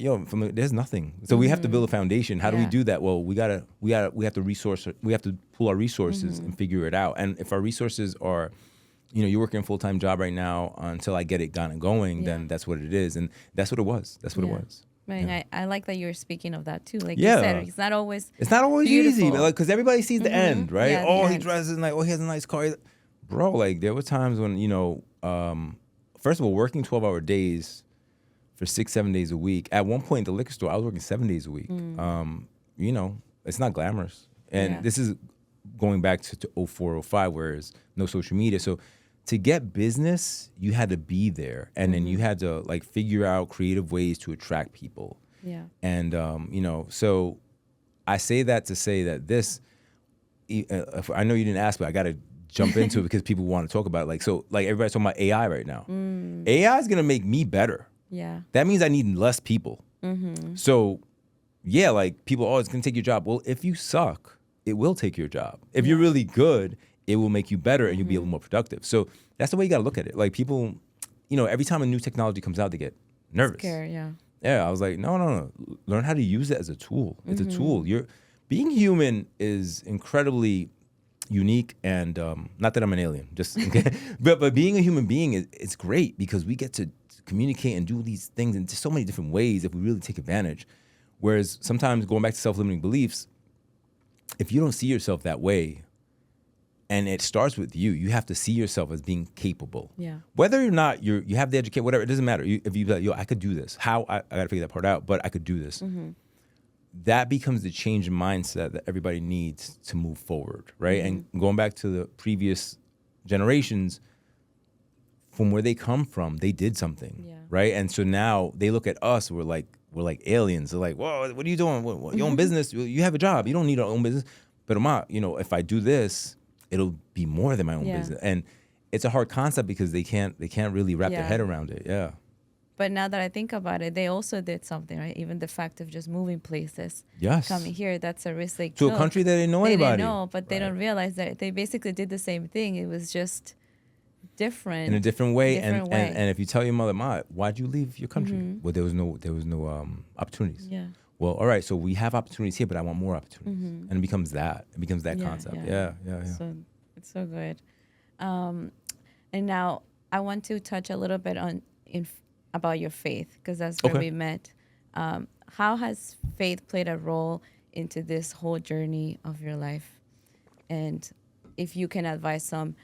there's nothing. So we have to build a foundation. How do we do that? Well, we have to pull our resources and figure it out. And if our resources are, you're working a full-time job right now until I get it going, then that's what it is. And that's what it was. That's what it was. Right. Yeah. I like that you're speaking of that too. Like you said, it's not always easy, like, because everybody sees the end, right? Yeah, he dresses like, he has a nice car. Bro, like, there were times when, first of all, working 12-hour days for 6-7 days a week. At one point, the liquor store, I was working 7 days a week. It's not glamorous. And this is going back to 04, 05, where there's no social media. So to get business, you had to be there. And then you had to, like, figure out creative ways to attract people. Yeah. And, so I say that to say that this, I know you didn't ask, but I got to jump into it because people want to talk about it. Like, so, like, everybody's talking about AI right now. AI is going to make me better. Yeah. That means I need less people. So, like, people, it's going to take your job. Well, if you suck, it will take your job. If you're really good, it will make you better and you'll be a little more productive. So that's the way you got to look at it. Like, people, every time a new technology comes out, they get nervous. Scared, Yeah, I was like, no. Learn how to use it as a tool. It's a tool. Being human is incredibly unique, and not that I'm an alien, just but being a human being it's great because we get to communicate and do these things in so many different ways if we really take advantage. Whereas sometimes, going back to self-limiting beliefs, if you don't see yourself that way, and it starts with you have to see yourself as being capable. Yeah. Whether or not you have the education, whatever, it doesn't matter. If you like, I could do this. How? I got to figure that part out, but I could do this. That becomes the change in mindset that everybody needs to move forward, right? And going back to the previous generations, from where they come from, they did something, right? And so now they look at us, we're like aliens. They're like, whoa, what are you doing? Your own business? You have a job. You don't need your own business. But if I do this, it'll be more than my own business. And it's a hard concept because they can't really wrap their head around it. Yeah. But now that I think about it, they also did something, right? Even the fact of just moving places, Yes. coming here, that's a risk they To took. a country that they didn't know They anybody. didn't know, but they Right. don't realize that they basically did the same thing. It was just different. In a different way. Different way. And if you tell your mother, Ma, why'd you leave your country? Well, there was no opportunities. Yeah. Well, all right, so we have opportunities here, but I want more opportunities. And it becomes that. It becomes that concept. Yeah. So it's so good. And now I want to touch a little bit about your faith, because that's where Okay. we met. How has faith played a role into this whole journey of your life? And if you can advise some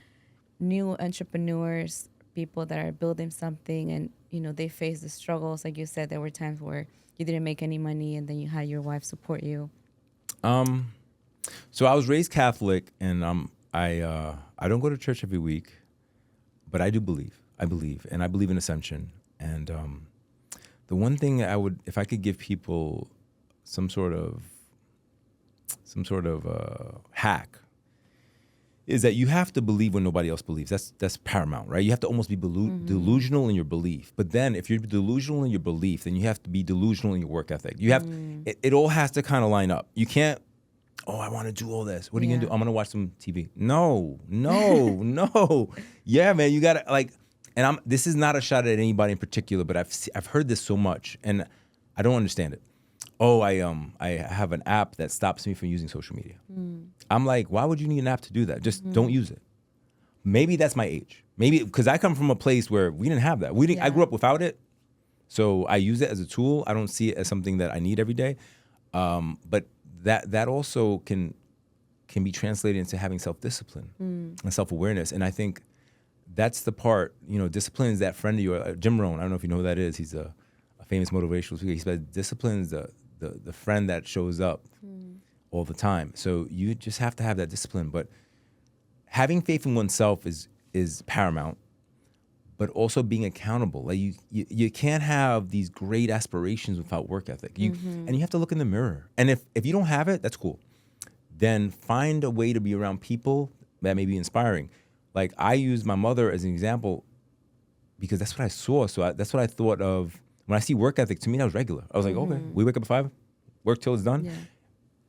new entrepreneurs, people that are building something, and they face the struggles, like you said, there were times where you didn't make any money, and then you had your wife support you. So I was raised Catholic, and I don't go to church every week, but I do believe. I believe in ascension. And the one thing if I could give people some sort of hack, is that you have to believe when nobody else believes. That's paramount, right? You have to almost be delusional in your belief. But then if you're delusional in your belief, then you have to be delusional in your work ethic. You have it all has to kind of line up. You can't, I want to do all this. What are you going to do? I'm going to watch some TV. No. Yeah, man, you got to and this is not a shot at anybody in particular, but I've heard this so much and I don't understand it. I have an app that stops me from using social media. I'm like, why would you need an app to do that? Just don't use it. Maybe that's my age. Maybe because I come from a place where we didn't have that. I grew up without it, so I use it as a tool. I don't see it as something that I need every day. But that also can be translated into having self-discipline and self-awareness. And I think that's the part. Discipline is that friend of yours, Jim Rohn. I don't know if you know who that is. He's a famous motivational speaker. He said discipline is the friend that shows up all the time. So you just have to have that discipline. But having faith in oneself is paramount, but also being accountable. Like you can't have these great aspirations without work ethic. And you have to look in the mirror. And if you don't have it, that's cool. Then find a way to be around people that may be inspiring. Like I use my mother as an example because that's what I saw. So that's what I thought of. When I see work ethic, to me, that was regular. I was like, okay, we wake up at 5, work till it's done. Yeah.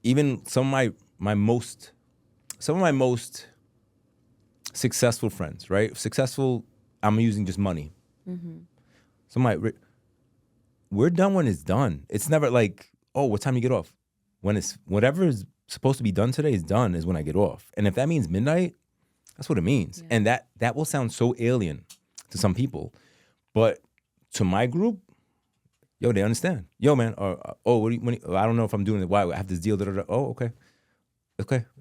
Even some of my most successful friends, right? Successful, I'm using just money. So we're done when it's done. It's never like, what time you get off? Whatever is supposed to be done today is done is when I get off. And if that means midnight, that's what it means. Yeah. And that will sound so alien to some people. But to my group, they understand. Man, I don't know if I'm doing it. Why? I have this deal. Okay.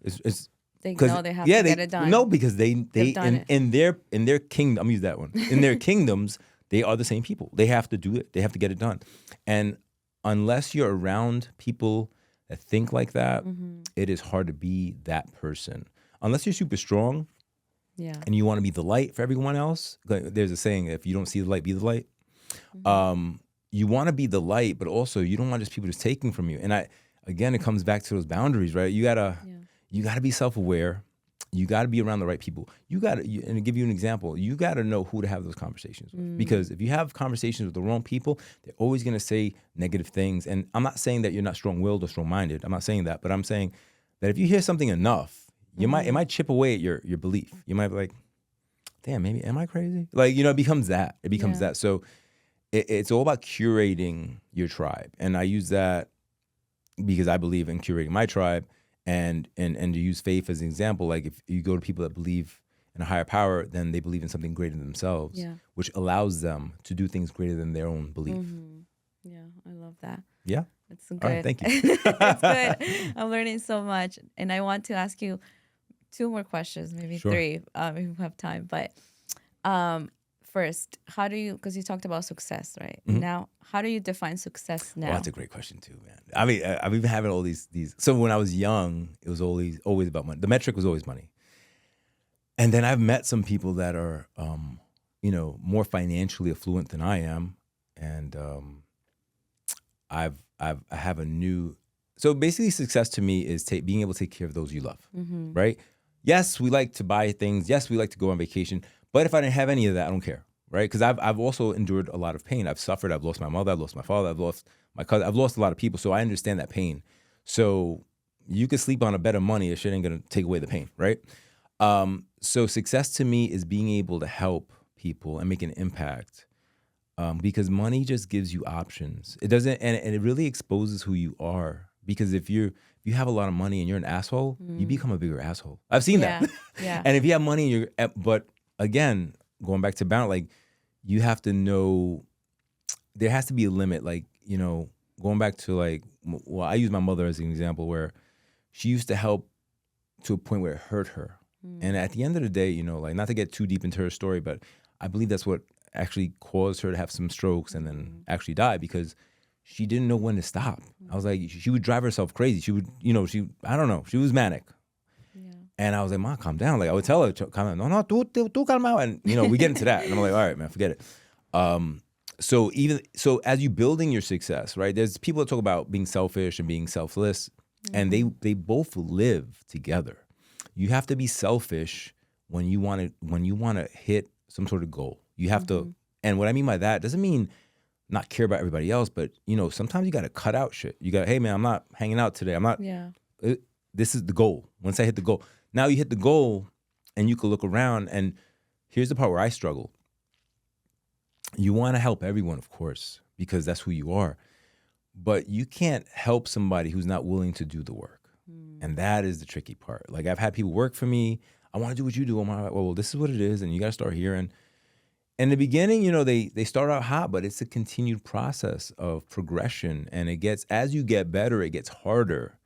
It's they know they have to get it done. No, because they in their kingdom, I'm gonna use that one. In their kingdoms, they are the same people. They have to do it. They have to get it done. And unless you're around people that think like that, it is hard to be that person. Unless you're super strong, and you want to be the light for everyone else. There's a saying: if you don't see the light, be the light. You want to be the light, but also you don't want just people just taking from you. And it comes back to those boundaries, right? You gotta be self-aware. You gotta be around the right people. And to give you an example, you gotta know who to have those conversations with. Because if you have conversations with the wrong people, they're always gonna say negative things. And I'm not saying that you're not strong-willed or strong-minded. I'm not saying that, but I'm saying that if you hear something enough, it might chip away at your belief. You might be like, damn, maybe am I crazy? It becomes that. It becomes that. So it's all about curating your tribe. And I use that because I believe in curating my tribe and to use faith as an example. Like if you go to people that believe in a higher power, then they believe in something greater than themselves, which allows them to do things greater than their own belief. Yeah, I love that. Yeah. It's good. All right, thank you. It's good. I'm learning so much. And I want to ask you 2 more questions, maybe 3, if we have time. But first, how do you, because you talked about success, right? Now, how do you define success now? Well, that's a great question too, man. I mean, I've been having all these. So when I was young, it was always about money. The metric was always money. And then I've met some people that are, more financially affluent than I am. And I have a new, so basically success to me is being able to take care of those you love, right? Yes, we like to buy things. Yes, we like to go on vacation. But if I didn't have any of that, I don't care. right? Because I've also endured a lot of pain. I've suffered. I've lost my mother. I've lost my father. I've lost my cousin. I've lost a lot of people. So I understand that pain. So you could sleep on a bed of money. It shit ain't gonna take away the pain, right? So success to me is being able to help people and make an impact. Because money just gives you options. It doesn't, and it really exposes who you are. Because if you have a lot of money and you're an asshole, you become a bigger asshole. I've seen that. Yeah. And if you have money, but again, going back to balance, like you have to know there has to be a limit. Like, going back to like, well, I use my mother as an example where she used to help to a point where it hurt her. And at the end of the day, like not to get too deep into her story, but I believe that's what actually caused her to have some strokes and then actually die because she didn't know when to stop. I was like, she would drive herself crazy. She would, I don't know, she was manic. Yeah. And I was like, Mom, calm down. Like I would tell her, calm down. No, tú calma. And we get into that. And I'm like, all right, man, forget it. So as you building your success, right? There's people that talk about being selfish and being selfless, and they both live together. You have to be selfish when you want to hit some sort of goal. You have to, and what I mean by that doesn't mean not care about everybody else, but sometimes you got to cut out shit. You got, hey man, I'm not hanging out today. I'm not. Yeah. This is the goal. Once I hit the goal, now you hit the goal, and you can look around. And here's the part where I struggle. You want to help everyone, of course, because that's who you are. But you can't help somebody who's not willing to do the work. And that is the tricky part. Like I've had people work for me. I want to do what you do. I'm like, well, this is what it is. And you got to start here. And in the beginning, they start out hot, but it's a continued process of progression. And as you get better, it gets harder.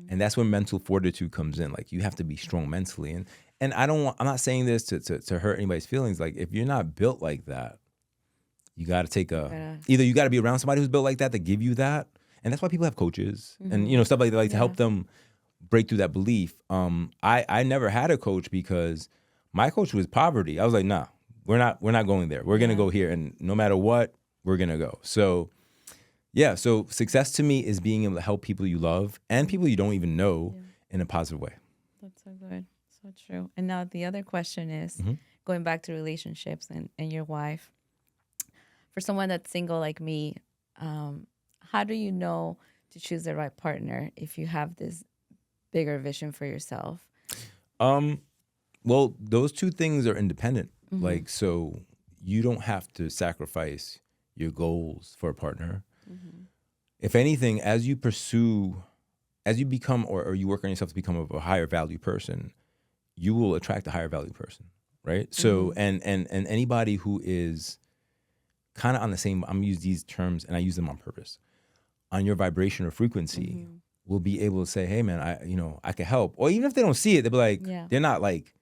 And that's when mental fortitude comes in. Like you have to be strong mentally. And I'm not saying this to hurt anybody's feelings. Like if you're not built like that, you got to take either you got to be around somebody who's built like that to give you that. And that's why people have coaches and, stuff like that, like to help them break through that belief. I never had a coach because my coach was poverty. I was like, nah, we're not going there. We're going to go here. And no matter what, we're going to go. So yeah. So success to me is being able to help people you love and people you don't even know in a positive way. That's so good. So true. And now the other question is going back to relationships and your wife. For someone that's single like me, how do you know to choose the right partner if you have this bigger vision for yourself? Well, those two things are independent. Like, so you don't have to sacrifice your goals for a partner. If anything, as you become or you work on yourself to become a higher value person, you will attract a higher value person, right? So, and anybody who is kind of on the same, I'm gonna use these terms and I use them on purpose, on your vibration or frequency, will be able to say, hey man, I can help. Or even if they don't see it, they'll be like, they're not like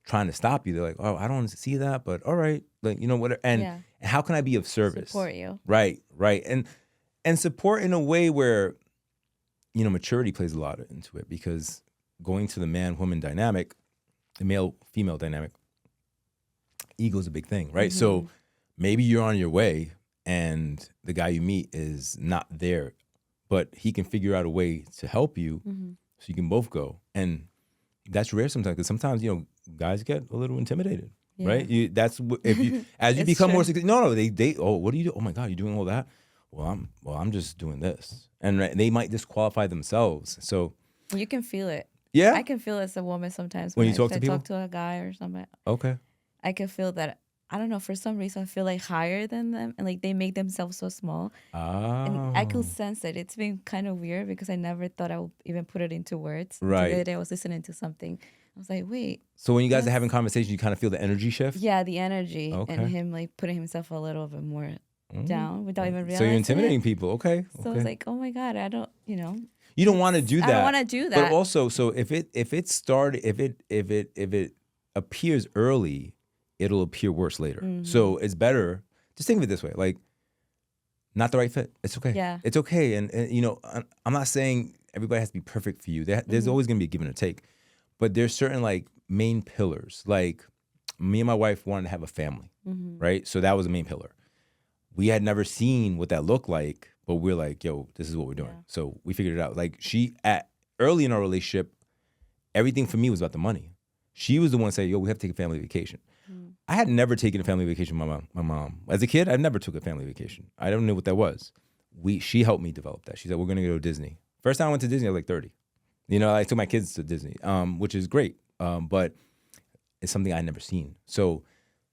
trying to stop you. They're like, oh, I don't see that, but all right. Like, whatever. And how can I be of service? Support you. Right. And support in a way where, maturity plays a lot into it, because going to the man-woman dynamic, the male-female dynamic, ego is a big thing, right? So maybe you're on your way and the guy you meet is not there, but he can figure out a way to help you so you can both go. And that's rare sometimes, because sometimes, guys get a little intimidated, right? As you become more successful, they what do you do? Oh my God, you're doing all that? Well, I'm just doing this. And they might disqualify themselves. So you can feel it. Yeah. I can feel it as a woman sometimes when you talk to people. I talk to a guy or something. Okay. I can feel that. I don't know, for some reason I feel like higher than them, and like they make themselves so small. And I could sense it. It's been kind of weird because I never thought I would even put it into words. Right. The other day I was listening to something. I was like, wait. So when you guys are having conversations, you kind of feel the energy shift? Yeah, the energy. Okay. And him like putting himself a little bit more down without even realizing. So you're intimidating people. Okay. So it's like, oh my God, I don't, You don't want to do that. I don't want to do that. But also, so if it appears early, it'll appear worse later. So it's better. Just think of it this way: like, not the right fit. It's okay. Yeah. It's okay. And I'm not saying everybody has to be perfect for you. There's always going to be a give and a take. But there's certain like main pillars. Like me and my wife wanted to have a family, right? So that was a main pillar. We had never seen what that looked like, but we're like, yo, this is what we're doing. Yeah. So we figured it out. Like early in our relationship, everything for me was about the money. She was the one saying, yo, we have to take a family vacation. I had never taken a family vacation with my mom. As a kid, I never took a family vacation. I don't know what that was. She helped me develop that. She said, we're going to go to Disney. First time I went to Disney, I was like 30. You know, I took my kids to Disney, which is great. But it's something I'd never seen. So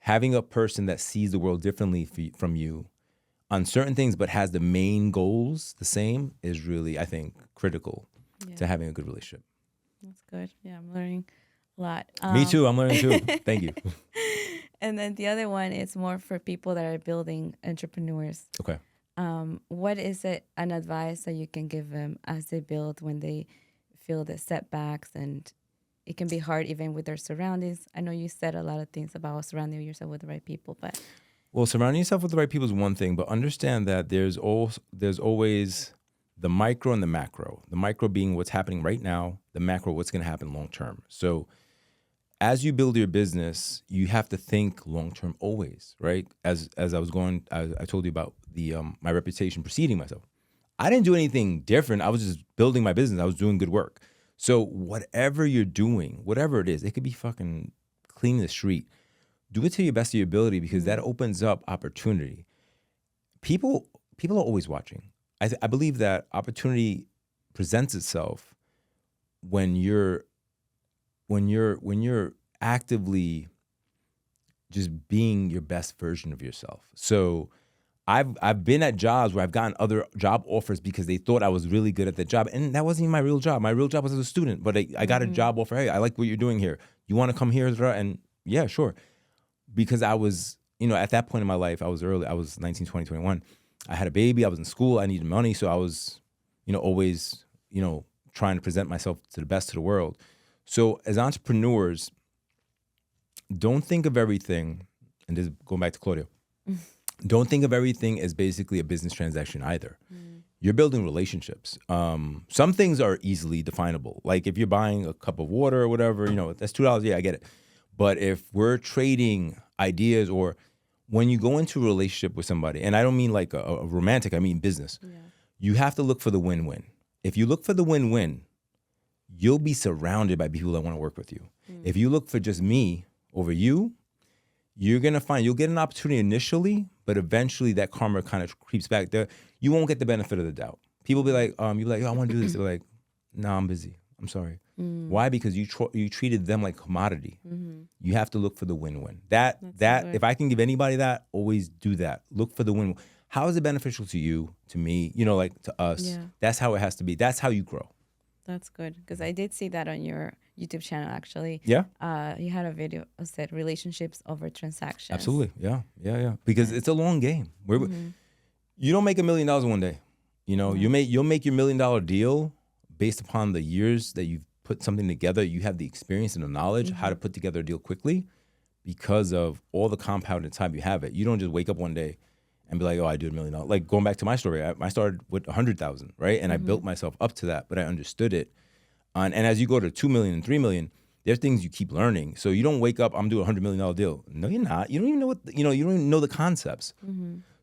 having a person that sees the world differently from you on certain things, but has the main goals the same is really, I think, critical to having a good relationship. That's good. Yeah, I'm learning a lot. Me too. I'm learning too. Thank you. And then the other one is more for people that are building entrepreneurs. Okay. What is an advice that you can give them as they build when they feel the setbacks, and it can be hard even with their surroundings? I know you said a lot of things about surrounding yourself with the right people, but well, surrounding yourself with the right people is one thing, but understand that there's always the micro and the macro. The micro being what's happening right now, the macro what's going to happen long term. So as you build your business, you have to think long term always, right? As I was going, I told you about the my reputation preceding myself. I didn't do anything different. I was just building my business. I was doing good work. So whatever you're doing, whatever it is, it could be fucking cleaning the street. Do it to your best of your ability, because that opens up opportunity. People are always watching. I believe that opportunity presents itself when you're actively just being your best version of yourself. So I've been at jobs where I've gotten other job offers because they thought I was really good at the job, and that wasn't even my real job. My real job was as a student, but I got a job offer. Hey, I like what you're doing here. You want to come here? And yeah, sure. Because I was, at that point in my life, I was 19, 20, 21. I had a baby. I was in school. I needed money. So I was, always, trying to present myself to the best of the world. So as entrepreneurs, don't think of everything, and this is going back to Claudia, don't think of everything as basically a business transaction either. You're building relationships. Some things are easily definable. Like if you're buying a cup of water or whatever, that's $2. Yeah, I get it. But if we're trading ideas, or when you go into a relationship with somebody, and I don't mean like a romantic, I mean business, you have to look for the win-win. If you look for the win-win, you'll be surrounded by people that want to work with you. If you look for just me over you, you're going to find you'll get an opportunity initially, but eventually that karma kind of creeps back there. You won't get the benefit of the doubt. People be like, you're like, I want to do this. They're like, no, I'm busy. I'm sorry. Why? Because you treated them like commodity. You have to look for the win-win. That if I can give anybody that, always do that. Look for the win. How is it beneficial to you, to me, like to us? Yeah. That's how it has to be. That's how you grow. That's good, because I did see that on your YouTube channel, actually. Yeah. You had a video that said relationships over transactions. Absolutely. Yeah. Because it's a long game. You don't make $1 million in one day. You'll make your $1 million deal based upon the years that you've put something together. You have the experience and the knowledge how to put together a deal quickly because of all the compounded time you have it. You don't just wake up one day and be like, oh, I did $1 million. Like going back to my story, I started with 100,000, right? And I built myself up to that, but I understood it. And as you go to 2 million and 3 million, there's things you keep learning. So you don't wake up, I'm doing $100 million deal. No, you're not. You don't even know you don't even know the concepts.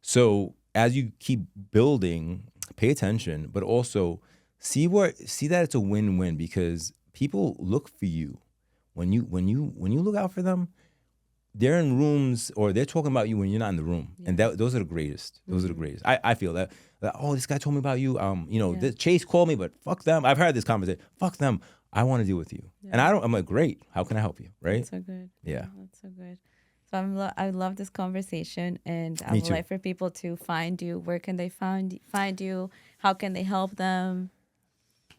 So as you keep building, pay attention, but also see that it's a win-win, because people look for you. When you look out for them, they're in rooms, or they're talking about you when you're not in the room. And those are the greatest. Those are the greatest. I feel that, oh, this guy told me about you. Chase called me, but fuck them. I've heard this conversation. Fuck them. I want to deal with you. Yeah. And I'm like, great. How can I help you? Right? That's so good. Yeah. That's so good. So I love this conversation, and I would like for people to find you. Where can they find you? How can they help them?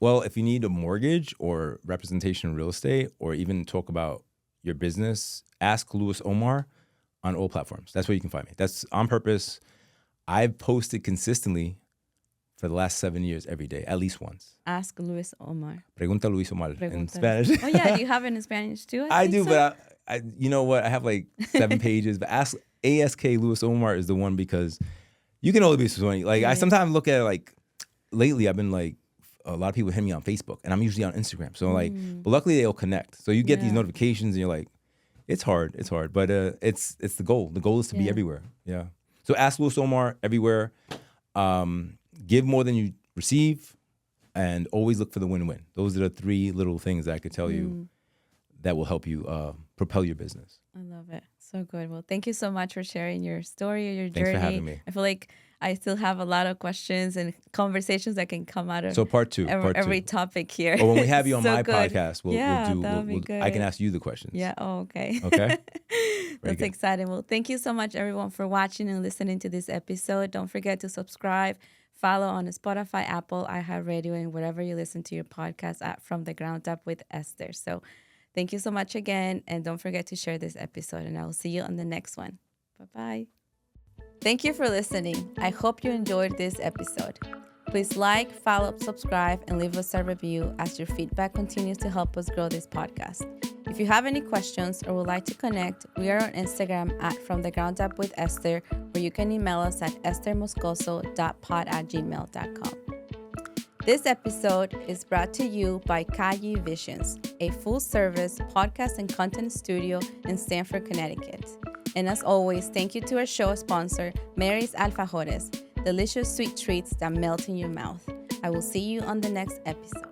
Well, if you need a mortgage or representation in real estate, or even talk about your business, ask Luis Omar on all platforms. That's where you can find me. That's on purpose. I've posted consistently for the last 7 years every day, at least once. Ask Luis Omar. Pregunta Luis Omar in Spanish. Oh yeah, you have it in Spanish too? I do, so. But I you know what? I have like 7 pages. But ask Luis Omar is the one, because you can only be so many. Like I sometimes look at it, like lately I've been like, a lot of people hit me on Facebook, and I'm usually on Instagram. So like, but luckily they'll connect. So you get these notifications, and you're like, it's hard, but it's the goal. The goal is to be everywhere. Yeah. So ask Luis Omar everywhere. Give more than you receive, and always look for the win-win. Those are the 3 little things that I could tell you that will help you propel your business. I love it. So good. Well, thank you so much for sharing your story, your Thanks journey. for having me. I feel like I still have a lot of questions and conversations that can come out of So part two. every topic here. Or when we have you on So my good. podcast, that'll be good. I can ask you the questions. Yeah. Oh, okay. Okay. That's good. exciting. Well, thank you so much, everyone, for watching and listening to this episode. Don't forget to subscribe, follow on Spotify, Apple, iHeartRadio, and wherever you listen to your podcast at From the Ground Up with Esther. So thank you so much again. And don't forget to share this episode. And I will see you on the next one. Bye-bye. Thank you for listening. I hope you enjoyed this episode. Please like, follow, subscribe, and leave us a review as your feedback continues to help us grow this podcast. If you have any questions or would like to connect, we are on Instagram at From the Ground Up with Esther, where you can email us at esthermoscoso.pod@gmail.com. This episode is brought to you by Calle Visions, a full-service podcast and content studio in Stamford, Connecticut. And as always, thank you to our show sponsor, Mary's Alfajores, delicious sweet treats that melt in your mouth. I will see you on the next episode.